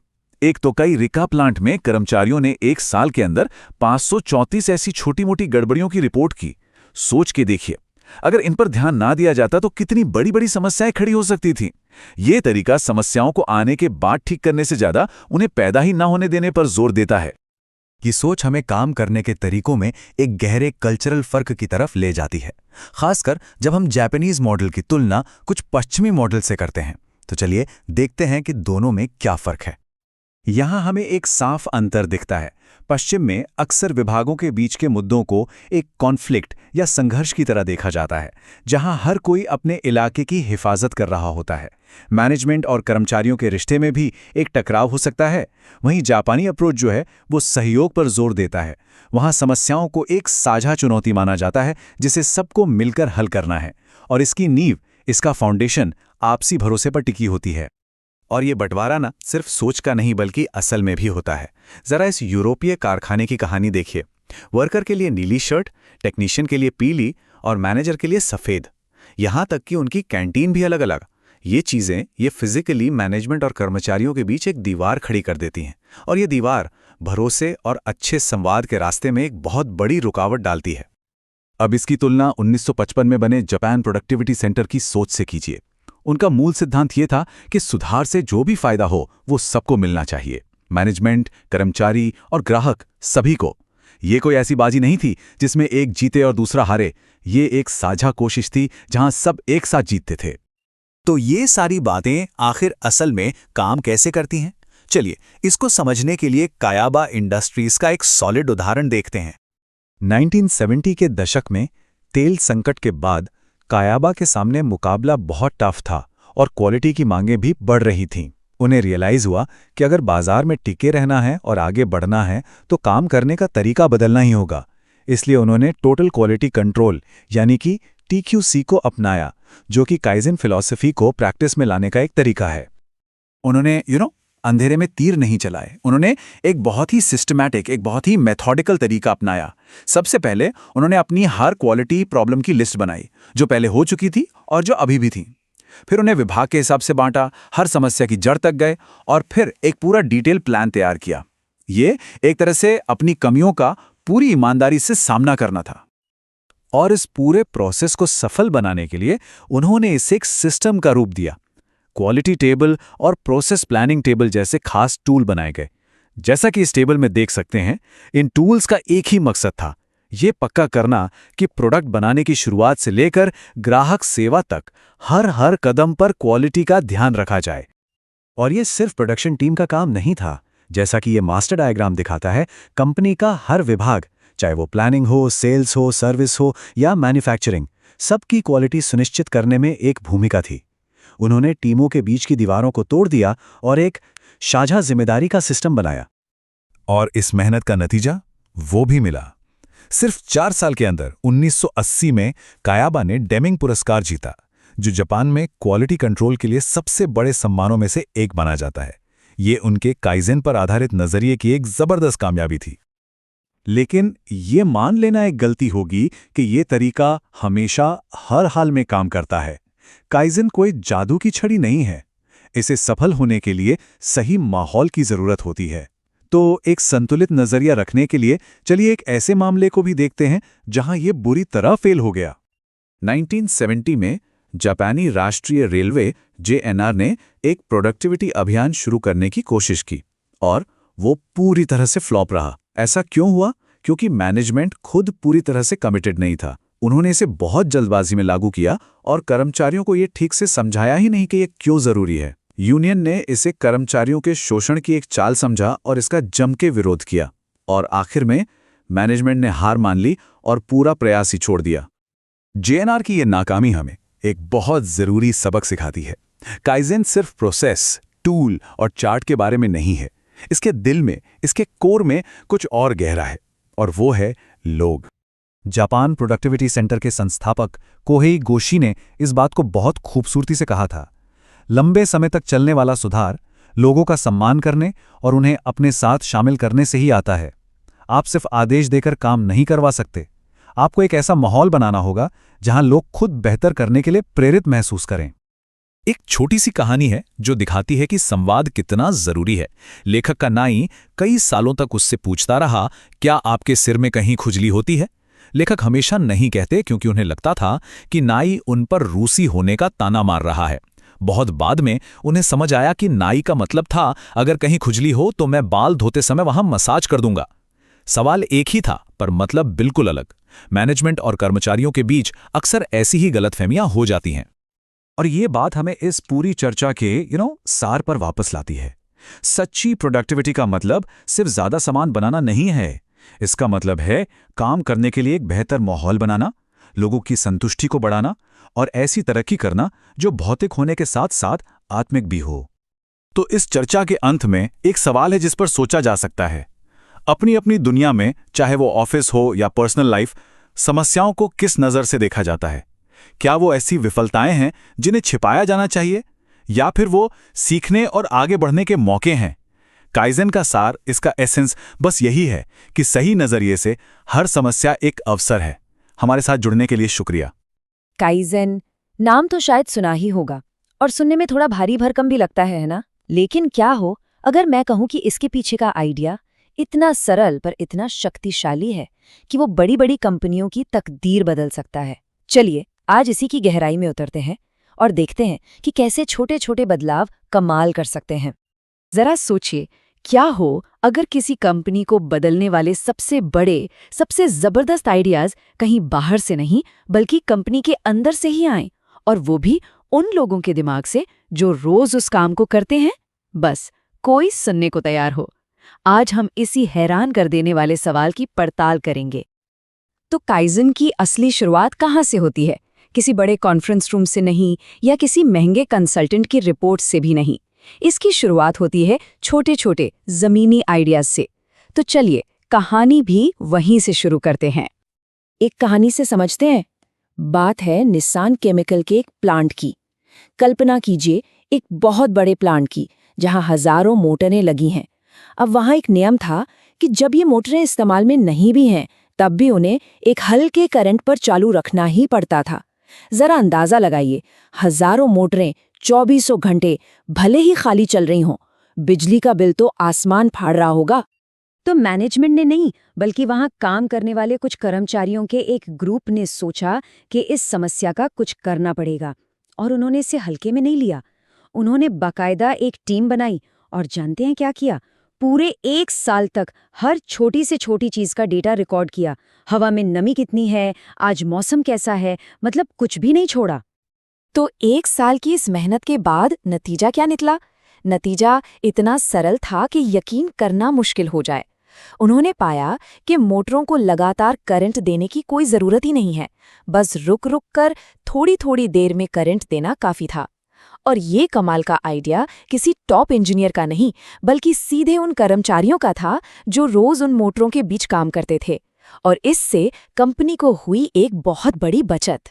एक तोकाई रिका प्लांट में कर्मचारियों ने एक साल के अंदर 534 ऐसी छोटी मोटी गड़बड़ियों की रिपोर्ट की। सोच के देखिए, अगर इन पर ध्यान ना दिया जाता तो कितनी बड़ी बड़ी समस्याएं खड़ी हो सकती थीं। ये तरीका समस्याओं को आने के बाद ठीक करने से ज्यादा उन्हें पैदा ही ना होने देने पर जोर देता है। ये सोच हमें काम करने के तरीकों में एक गहरे कल्चरल फर्क की तरफ ले जाती है, खासकर जब हम जापानीज मॉडल की तुलना कुछ पश्चिमी मॉडल से करते हैं। तो चलिए देखते हैं कि दोनों में क्या फर्क है। यहां हमें एक साफ अंतर दिखता है। पश्चिम में अक्सर विभागों के बीच के मुद्दों को एक कॉन्फ्लिक्ट या संघर्ष की तरह देखा जाता है, जहां हर कोई अपने इलाके की हिफाजत कर रहा होता है। मैनेजमेंट और कर्मचारियों के रिश्ते में भी एक टकराव हो सकता है। वहीं जापानी अप्रोच जो है वो सहयोग पर जोर देता है। वहां समस्याओं को एक साझा चुनौती माना जाता है जिसे सबको मिलकर हल करना है, और इसकी नींव, इसका फाउंडेशन आपसी भरोसे पर टिकी होती है। और ये बंटवारा ना सिर्फ सोच का नहीं बल्कि असल में भी होता है। जरा इस यूरोपीय कारखाने की कहानी देखिए। वर्कर के लिए नीली शर्ट, टेक्नीशियन के लिए पीली और मैनेजर के लिए सफ़ेद। यहाँ तक कि उनकी कैंटीन भी अलग अलग। ये चीज़ें ये फिजिकली मैनेजमेंट और कर्मचारियों के बीच एक दीवार खड़ी कर देती हैं, और ये दीवार भरोसे और अच्छे संवाद के रास्ते में एक बहुत बड़ी रुकावट डालती है। अब इसकी तुलना 1955 में बने जापान प्रोडक्टिविटी सेंटर की सोच से कीजिए। उनका मूल सिद्धांत ये था कि सुधार से जो भी फायदा हो वो सबको मिलना चाहिए, मैनेजमेंट, कर्मचारी और ग्राहक, सभी को। ये कोई ऐसी बाजी नहीं थी जिसमें एक जीते और दूसरा हारे। ये एक साझा कोशिश थी जहां सब एक साथ जीतते थे। तो ये सारी बातें आखिर असल में काम कैसे करती हैं? चलिए इसको समझने के लिए कायाबा इंडस्ट्रीज का एक सॉलिड उदाहरण देखते हैं। 1970 के दशक में तेल संकट के बाद कायाबा के सामने मुकाबला बहुत टफ था और क्वालिटी की मांगें भी बढ़ रही थीं। उन्हें रियलाइज हुआ कि अगर बाजार में टिके रहना है और आगे बढ़ना है तो काम करने का तरीका बदलना ही होगा। इसलिए उन्होंने टोटल क्वालिटी कंट्रोल यानी कि TQC को अपनाया, जो कि काइज़न फिलॉसफी को प्रैक्टिस में लाने का एक तरीका है। उन्होंने अंधेरे में तीर नहीं चलाए। उन्होंने एक बहुत ही सिस्टमैटिक, एक बहुत ही मेथोडिकल तरीका अपनाया। सबसे पहले उन्होंने अपनी हर क्वालिटी प्रॉब्लम की लिस्ट बनाई, जो पहले हो चुकी थी और जो अभी भी थी। फिर उन्हें विभाग के हिसाब से बांटा, हर समस्या की जड़ तक गए और फिर एक पूरा डिटेल प्लान तैयार किया। ये एक तरह से अपनी कमियों का पूरी ईमानदारी से सामना करना था। और इस पूरे प्रोसेस को सफल बनाने के लिए उन्होंने इसे एक सिस्टम का रूप दिया। क्वालिटी टेबल और प्रोसेस प्लानिंग टेबल जैसे खास टूल बनाए गए। जैसा कि इस टेबल में देख सकते हैं, इन टूल्स का एक ही मकसद था, ये पक्का करना कि प्रोडक्ट बनाने की शुरुआत से लेकर ग्राहक सेवा तक हर कदम पर क्वालिटी का ध्यान रखा जाए। और ये सिर्फ प्रोडक्शन टीम का काम नहीं था। जैसा कि ये मास्टर डायग्राम दिखाता है, कंपनी का हर विभाग, चाहे वो प्लानिंग हो, सेल्स हो, सर्विस हो या मैन्युफैक्चरिंग, सबकी क्वालिटी सुनिश्चित करने में एक भूमिका थी। उन्होंने टीमों के बीच की दीवारों को तोड़ दिया और एक साझा जिम्मेदारी का सिस्टम बनाया। और इस मेहनत का नतीजा वो भी मिला। सिर्फ 4 साल के अंदर 1980 में कायाबा ने डेमिंग पुरस्कार जीता, जो जापान में क्वालिटी कंट्रोल के लिए सबसे बड़े सम्मानों में से एक माना जाता है। ये उनके काइज़न पर आधारित नजरिए की एक जबरदस्त कामयाबी थी। लेकिन ये मान लेना एक गलती होगी कि ये तरीका हमेशा हर हाल में काम करता है। काइज़न कोई जादू की छड़ी नहीं है। इसे सफल होने के लिए सही माहौल की जरूरत होती है। तो एक संतुलित नजरिया रखने के लिए चलिए एक ऐसे मामले को भी देखते हैं जहां ये बुरी तरह फेल हो गया। 1970 में जापानी राष्ट्रीय रेलवे JNR ने एक प्रोडक्टिविटी अभियान शुरू करने की कोशिश की और वो पूरी तरह से फ्लॉप रहा। ऐसा क्यों हुआ? क्योंकि मैनेजमेंट खुद पूरी तरह से कमिटेड नहीं था। उन्होंने इसे बहुत जल्दबाजी में लागू किया और कर्मचारियों को ये ठीक से समझाया ही नहीं कि ये क्यों जरूरी है। यूनियन ने इसे कर्मचारियों के शोषण की एक चाल समझा और इसका जम के विरोध किया और आखिर में मैनेजमेंट ने हार मान ली और पूरा प्रयास ही छोड़ दिया। JNR की ये नाकामी हमें एक बहुत जरूरी सबक सिखाती है। काइजेन सिर्फ प्रोसेस, टूल और चार्ट के बारे में नहीं है। इसके दिल में, इसके कोर में कुछ और गहरा है और वो है लोग। जापान प्रोडक्टिविटी सेंटर के संस्थापक कोहेई गोशी ने इस बात को बहुत खूबसूरती से कहा था। लंबे समय तक चलने वाला सुधार लोगों का सम्मान करने और उन्हें अपने साथ शामिल करने से ही आता है। आप सिर्फ आदेश देकर काम नहीं करवा सकते। आपको एक ऐसा माहौल बनाना होगा जहां लोग खुद बेहतर करने के लिए प्रेरित महसूस करें। एक छोटी सी कहानी है जो दिखाती है कि संवाद कितना जरूरी है। लेखक का नाई कई सालों तक उससे पूछता रहा, क्या आपके सिर में कहीं खुजली होती है? लेखक हमेशा नहीं कहते क्योंकि उन्हें लगता था कि नाई उन पर रूसी होने का ताना मार रहा है। बहुत बाद में उन्हें समझ आया कि नाई का मतलब था, अगर कहीं खुजली हो तो मैं बाल धोते समय वहां मसाज कर दूंगा। सवाल एक ही था पर मतलब बिल्कुल अलग। मैनेजमेंट और कर्मचारियों के बीच अक्सर ऐसी ही गलतफहमियां हो जाती हैं। और ये बात हमें इस पूरी चर्चा के सार पर वापस लाती है। सच्ची प्रोडक्टिविटी का मतलब सिर्फ ज्यादा सामान बनाना नहीं है। इसका मतलब है काम करने के लिए एक बेहतर माहौल बनाना, लोगों की संतुष्टि को बढ़ाना और ऐसी तरक्की करना जो भौतिक होने के साथ साथ आत्मिक भी हो। तो इस चर्चा के अंत में एक सवाल है जिस पर सोचा जा सकता है। अपनी अपनी दुनिया में, चाहे वो ऑफिस हो या पर्सनल लाइफ, समस्याओं को किस नज़र से देखा जाता है? क्या वो ऐसी विफलताएं हैं जिन्हें छिपाया जाना चाहिए, या फिर वो सीखने और आगे बढ़ने के मौके हैं? काइजेन का सार, इसका एसेंस बस यही है कि सही नजरिए से हर समस्या एक अवसर है। हमारे साथ जुड़ने के लिए शुक्रिया। काइजेन नाम तो शायद सुना ही होगा और सुनने में थोड़ा भारी भरकम भी लगता है ना? लेकिन क्या हो अगर मैं कहूं कि इसके पीछे का आइडिया इतना सरल पर इतना शक्तिशाली है कि वो बड़ी बड़ी कंपनियों की तकदीर बदल सकता है। चलिए आज इसी की गहराई में उतरते हैं और देखते हैं कि कैसे छोटे छोटे बदलाव कमाल कर सकते हैं। जरा सोचिए, क्या हो अगर किसी कंपनी को बदलने वाले सबसे बड़े, सबसे जबरदस्त आइडियाज कहीं बाहर से नहीं बल्कि कंपनी के अंदर से ही आएं, और वो भी उन लोगों के दिमाग से जो रोज उस काम को करते हैं। बस कोई सुनने को तैयार हो। आज हम इसी हैरान कर देने वाले सवाल की पड़ताल करेंगे। तो काइजेन की असली शुरुआत कहाँ से होती है? किसी बड़े कॉन्फ्रेंस रूम से नहीं, या किसी महंगे कंसल्टेंट की रिपोर्ट से भी नहीं। इसकी शुरुआत होती है छोटे छोटे जमीनी आइडियाज से। तो चलिए कहानी भी वहीं से शुरू करते हैं। एक कहानी से समझते हैं। बात है निसान केमिकल के एक प्लांट की। कल्पना कीजिए एक बहुत बड़े प्लांट की जहां हजारों मोटरें लगी हैं। अब वहां एक नियम था कि जब ये मोटरें इस्तेमाल में नहीं भी हैं तब भी उन्हें एक हल्के करंट पर चालू रखना ही पड़ता था। जरा अंदाजा लगाइए, हजारों मोटरें 24 घंटे भले ही खाली चल रही हों, बिजली का बिल तो आसमान फाड़ रहा होगा। तो मैनेजमेंट ने नहीं बल्कि वहां काम करने वाले कुछ कर्मचारियों के एक ग्रुप ने सोचा कि इस समस्या का कुछ करना पड़ेगा, और उन्होंने इसे हल्के में नहीं लिया। उन्होंने बाकायदा एक टीम बनाई और जानते हैं क्या किया? पूरे 1 साल तक हर छोटी से छोटी चीज का डेटा रिकॉर्ड किया। हवा में नमी कितनी है, आज मौसम कैसा है, मतलब कुछ भी नहीं छोड़ा। तो 1 साल की इस मेहनत के बाद नतीजा क्या निकला? नतीजा इतना सरल था कि यकीन करना मुश्किल हो जाए। उन्होंने पाया कि मोटरों को लगातार करंट देने की कोई जरूरत ही नहीं है, बस रुक रुक कर थोड़ी थोड़ी देर में करंट देना काफी था। और ये कमाल का आइडिया किसी टॉप इंजीनियर का नहीं बल्कि सीधे उन कर्मचारियों का था जो रोज उन मोटरों के बीच काम करते थे। और इससे कंपनी को हुई एक बहुत बड़ी बचत।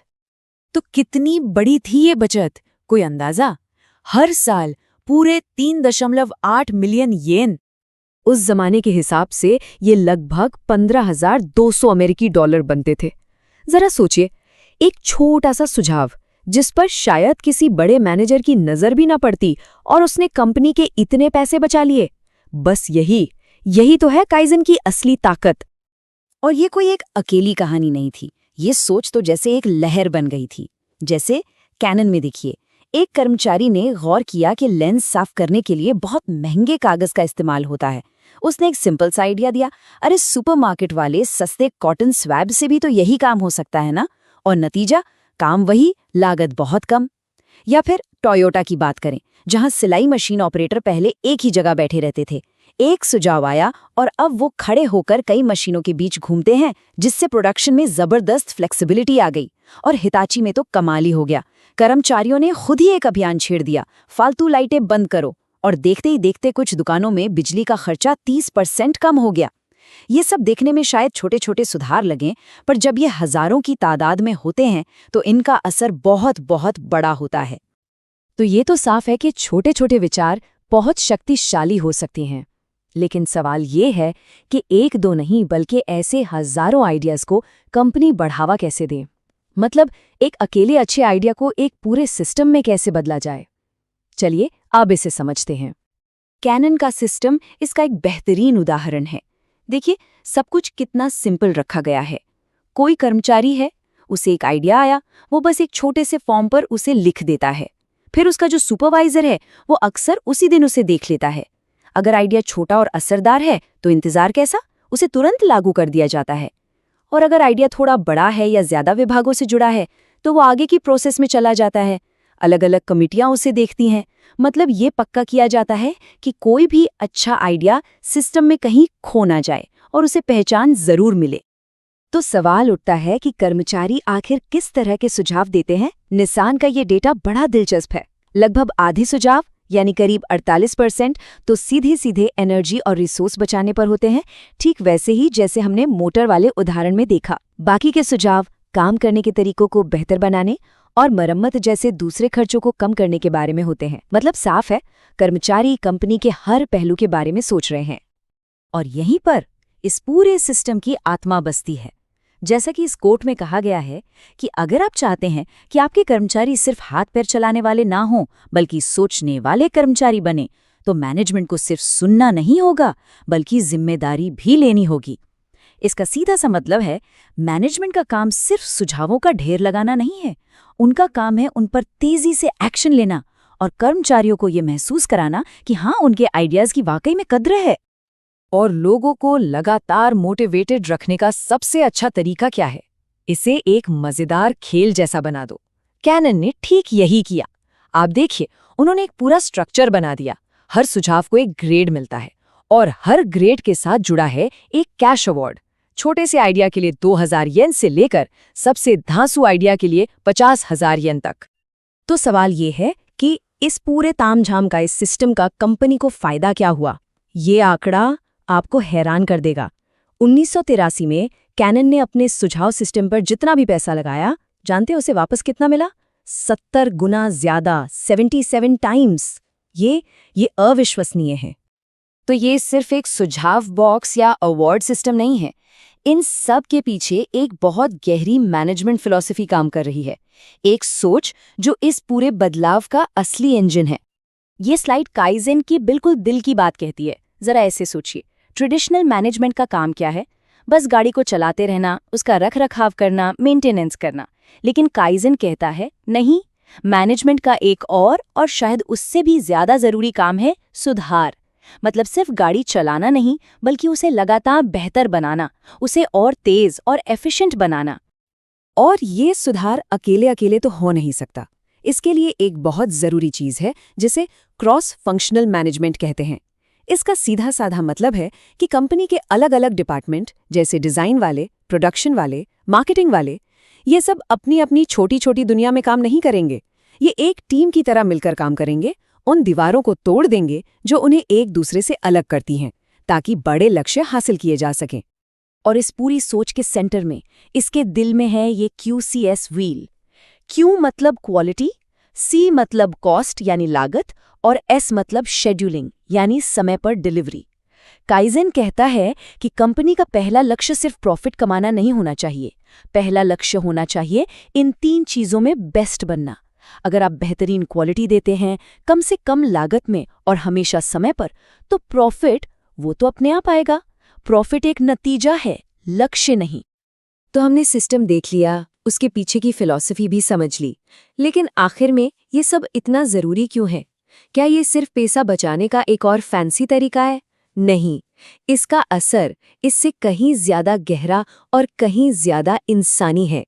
तो कितनी बड़ी थी ये बचत, कोई अंदाजा? हर साल पूरे 3.8 मिलियन येन। उस जमाने के हिसाब से ये लगभग 15,200 अमेरिकी डॉलर बनते थे। जरा सोचिए, एक छोटा सा सुझाव जिस पर शायद किसी बड़े मैनेजर की नजर भी ना पड़ती और उसने कंपनी के इतने पैसे बचा लिए। बस यही तो है काइजन की असली ताकत। और ये कोई एक अकेली कहानी नहीं थी, ये सोच तो जैसे एक लहर बन गई थी। जैसे कैनन में देखिए, एक कर्मचारी ने गौर किया कि लेंस साफ करने के लिए बहुत महंगे कागज का इस्तेमाल होता है। उसने एक सिंपल सा आइडिया दिया, अरे सुपरमार्केट वाले सस्ते कॉटन स्वैब से भी तो यही काम हो सकता है ना। और नतीजा, काम वही, लागत बहुत कम। या फिर टोयोटा की बात करें, जहां सिलाई मशीन ऑपरेटर पहले एक ही जगह बैठे रहते थे। एक सुझाव आया और अब वो खड़े होकर कई मशीनों के बीच घूमते हैं, जिससे प्रोडक्शन में जबरदस्त फ्लेक्सिबिलिटी आ गई। और हिताची में तो कमाल ही हो गया, कर्मचारियों ने खुद ही एक अभियान छेड़ दिया, फालतू लाइटें बंद करो। और देखते ही देखते कुछ दुकानों में बिजली का खर्चा 30% कम हो गया। ये सब देखने में शायद छोटे छोटे सुधार लगें, पर जब ये हजारों की तादाद में होते हैं तो इनका असर बहुत बहुत बड़ा होता है। तो ये तो साफ है कि छोटे छोटे विचार बहुत शक्तिशाली हो सकते हैं। लेकिन सवाल ये है कि एक दो नहीं बल्कि ऐसे हजारों आइडियाज को कंपनी बढ़ावा कैसे दे। मतलब एक अकेले अच्छे आइडिया को एक पूरे सिस्टम में कैसे बदला जाए। चलिए अब इसे समझते हैं। कैनन का सिस्टम इसका एक बेहतरीन उदाहरण है। देखिए, सब कुछ कितना सिंपल रखा गया है। कोई कर्मचारी है, उसे एक आइडिया आया, वो बस एक छोटे से फॉर्म पर उसे लिख देता है। फिर उसका जो सुपरवाइजर है वो अक्सर उसी दिन उसे देख लेता है। अगर आइडिया छोटा और असरदार है तो इंतजार कैसा, उसे तुरंत लागू कर दिया जाता है। और अगर आइडिया थोड़ा बड़ा है या ज्यादा विभागों से जुड़ा है तो वो आगे की प्रोसेस में चला जाता है। अलग अलग कमिटियां उसे देखती हैं। मतलब ये पक्का किया जाता है कि कोई भी अच्छा आइडिया सिस्टम में कहीं खो ना जाए और उसे पहचान जरूर मिले। तो सवाल उठता है कि कर्मचारी आखिर किस तरह के सुझाव देते हैं। निसान का ये डेटा बड़ा दिलचस्प है। लगभग आधे सुझाव यानी करीब 48% तो सीधे सीधे एनर्जी और रिसोर्स बचाने पर होते हैं, ठीक वैसे ही जैसे हमने मोटर वाले उदाहरण में देखा। बाकी के सुझाव काम करने के तरीकों को बेहतर बनाने और मरम्मत जैसे दूसरे खर्चों को कम करने के बारे में होते हैं। मतलब साफ है, कर्मचारी कंपनी के हर पहलू के बारे में सोच रहे हैं। और यहीं पर इस पूरे सिस्टम की आत्मा बसती है। जैसा कि इस कोट में कहा गया है कि अगर आप चाहते हैं कि आपके कर्मचारी सिर्फ हाथ पैर चलाने वाले ना हों बल्कि सोचने वाले कर्मचारी बने, तो मैनेजमेंट को सिर्फ सुनना नहीं होगा बल्कि जिम्मेदारी भी लेनी होगी। इसका सीधा सा मतलब है, मैनेजमेंट का काम सिर्फ सुझावों का ढेर लगाना नहीं है, उनका काम है उन पर तेजी से एक्शन लेना और कर्मचारियों को ये महसूस कराना कि हाँ, उनके आइडियाज की वाकई में कद्र है। और लोगों को लगातार मोटिवेटेड रखने का सबसे अच्छा तरीका क्या है? इसे एक मजेदार खेल जैसा बना दो। कैनन ने ठीक यही किया। आप देखिए, उन्होंने एक पूरा स्ट्रक्चर बना दिया। हर सुझाव को एक ग्रेड मिलता है और हर ग्रेड के साथ जुड़ा है एक कैश अवार्ड। छोटे से आइडिया के लिए 2000 येन से लेकर सबसे धांसू आइडिया के लिए 50,000 येन तक। तो सवाल ये है कि इस पूरे तामझाम का, इस सिस्टम का कंपनी को फायदा क्या हुआ? ये आंकड़ा आपको हैरान कर देगा। 1983 में कैनन ने अपने सुझाव सिस्टम पर जितना भी पैसा लगाया, जानते उसे वापस कितना मिला? 70 गुना ज्यादा, 77 टाइम्स। ये अविश्वसनीय है। तो ये सिर्फ एक सुझाव बॉक्स या अवार्ड सिस्टम नहीं है। इन सब के पीछे एक बहुत गहरी मैनेजमेंट फिलॉसफी काम कर रही है, एक सोच जो इस पूरे बदलाव का असली इंजन है। ये स्लाइड काइजेन की बिल्कुल दिल की बात कहती है। जरा ऐसे सोचिए, ट्रेडिशनल मैनेजमेंट का काम क्या है? बस गाड़ी को चलाते रहना, उसका रख रखाव करना, मेंटेनेंस करना। लेकिन काइजेन कहता है नहीं, मैनेजमेंट का एक और शायद उससे भी ज्यादा जरूरी काम है सुधार। मतलब सिर्फ गाड़ी चलाना नहीं बल्कि उसे लगातार बेहतर बनाना, उसे और तेज और एफिशिएंट बनाना। और ये सुधार अकेले अकेले तो हो नहीं सकता। इसके लिए एक बहुत जरूरी चीज है जिसे क्रॉस फंक्शनल मैनेजमेंट कहते हैं। इसका सीधा साधा मतलब है कि कंपनी के अलग अलग डिपार्टमेंट जैसे डिजाइन वाले, प्रोडक्शन वाले, मार्केटिंग वाले, ये सब अपनी अपनी छोटी छोटी दुनिया में काम नहीं करेंगे। ये एक टीम की तरह मिलकर काम करेंगे, उन दीवारों को तोड़ देंगे जो उन्हें एक दूसरे से अलग करती हैं, ताकि बड़े लक्ष्य हासिल किए जा सकें। और इस पूरी सोच के सेंटर में, इसके दिल में है ये QCS व्हील। Q मतलब क्वालिटी, C मतलब कॉस्ट यानी लागत और S मतलब शेड्यूलिंग यानी समय पर डिलीवरी। काइज़न कहता है कि कंपनी का पहला लक्ष्य सिर्फ प्रॉफिट कमाना नहीं होना चाहिए। पहला लक्ष्य होना चाहिए इन 3 चीज़ों में बेस्ट बनना। अगर आप बेहतरीन क्वालिटी देते हैं, कम से कम लागत में और हमेशा समय पर, तो प्रॉफिट वो तो अपने आप आएगा। प्रॉफिट एक नतीजा है, लक्ष्य नहीं। तो हमने सिस्टम देख लिया, उसके पीछे की फिलॉसफी भी समझ ली, लेकिन आखिर में ये सब इतना ज़रूरी क्यों है? क्या ये सिर्फ पैसा बचाने का एक और फैंसी तरीका है? नहीं, इसका असर इससे कहीं ज़्यादा गहरा और कहीं ज़्यादा इंसानी है।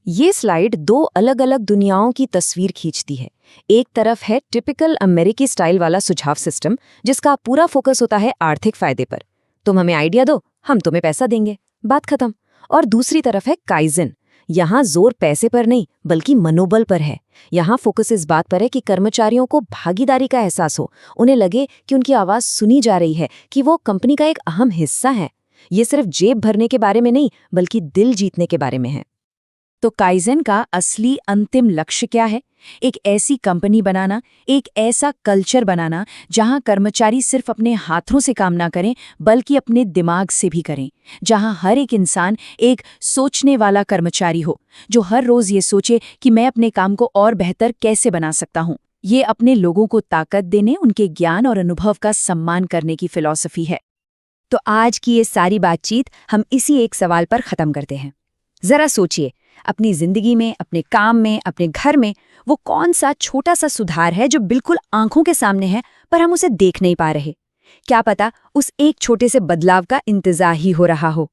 ये स्लाइड 2 अलग-अलग दुनियाओं की तस्वीर खींचती है। एक तरफ है टिपिकल अमेरिकी स्टाइल वाला सुझाव सिस्टम, जिसका पूरा फोकस होता है आर्थिक फायदे पर। तुम हमें आइडिया दो, हम तुम्हें पैसा देंगे, बात खत्म। और दूसरी तरफ है काइज़न। यहाँ जोर पैसे पर नहीं, बल्कि मनोबल पर है। यहाँ फोकस इस बात पर है कि कर्मचारियों को भागीदारी का एहसास हो, उन्हें लगे कि उनकी आवाज़ सुनी जा रही है, कि वो कंपनी का एक अहम हिस्सा है। ये सिर्फ जेब भरने के बारे में नहीं, बल्कि दिल जीतने के बारे में है। तो काइज़न का असली अंतिम लक्ष्य क्या है? एक ऐसी कंपनी बनाना, एक ऐसा कल्चर बनाना जहां कर्मचारी सिर्फ अपने हाथों से काम ना करें, बल्कि अपने दिमाग से भी करें। जहां हर एक इंसान एक सोचने वाला कर्मचारी हो, जो हर रोज ये सोचे कि मैं अपने काम को और बेहतर कैसे बना सकता हूं। ये अपने लोगों को ताकत देने, उनके ज्ञान और अनुभव का सम्मान करने की फिलॉसफी है। तो आज की ये सारी बातचीत हम इसी एक सवाल पर खत्म करते हैं। जरा सोचिए, अपनी जिंदगी में, अपने काम में, अपने घर में वो कौन सा छोटा सा सुधार है जो बिल्कुल आंखों के सामने है, पर हम उसे देख नहीं पा रहे। क्या पता उस एक छोटे से बदलाव का इंतजार ही हो रहा हो।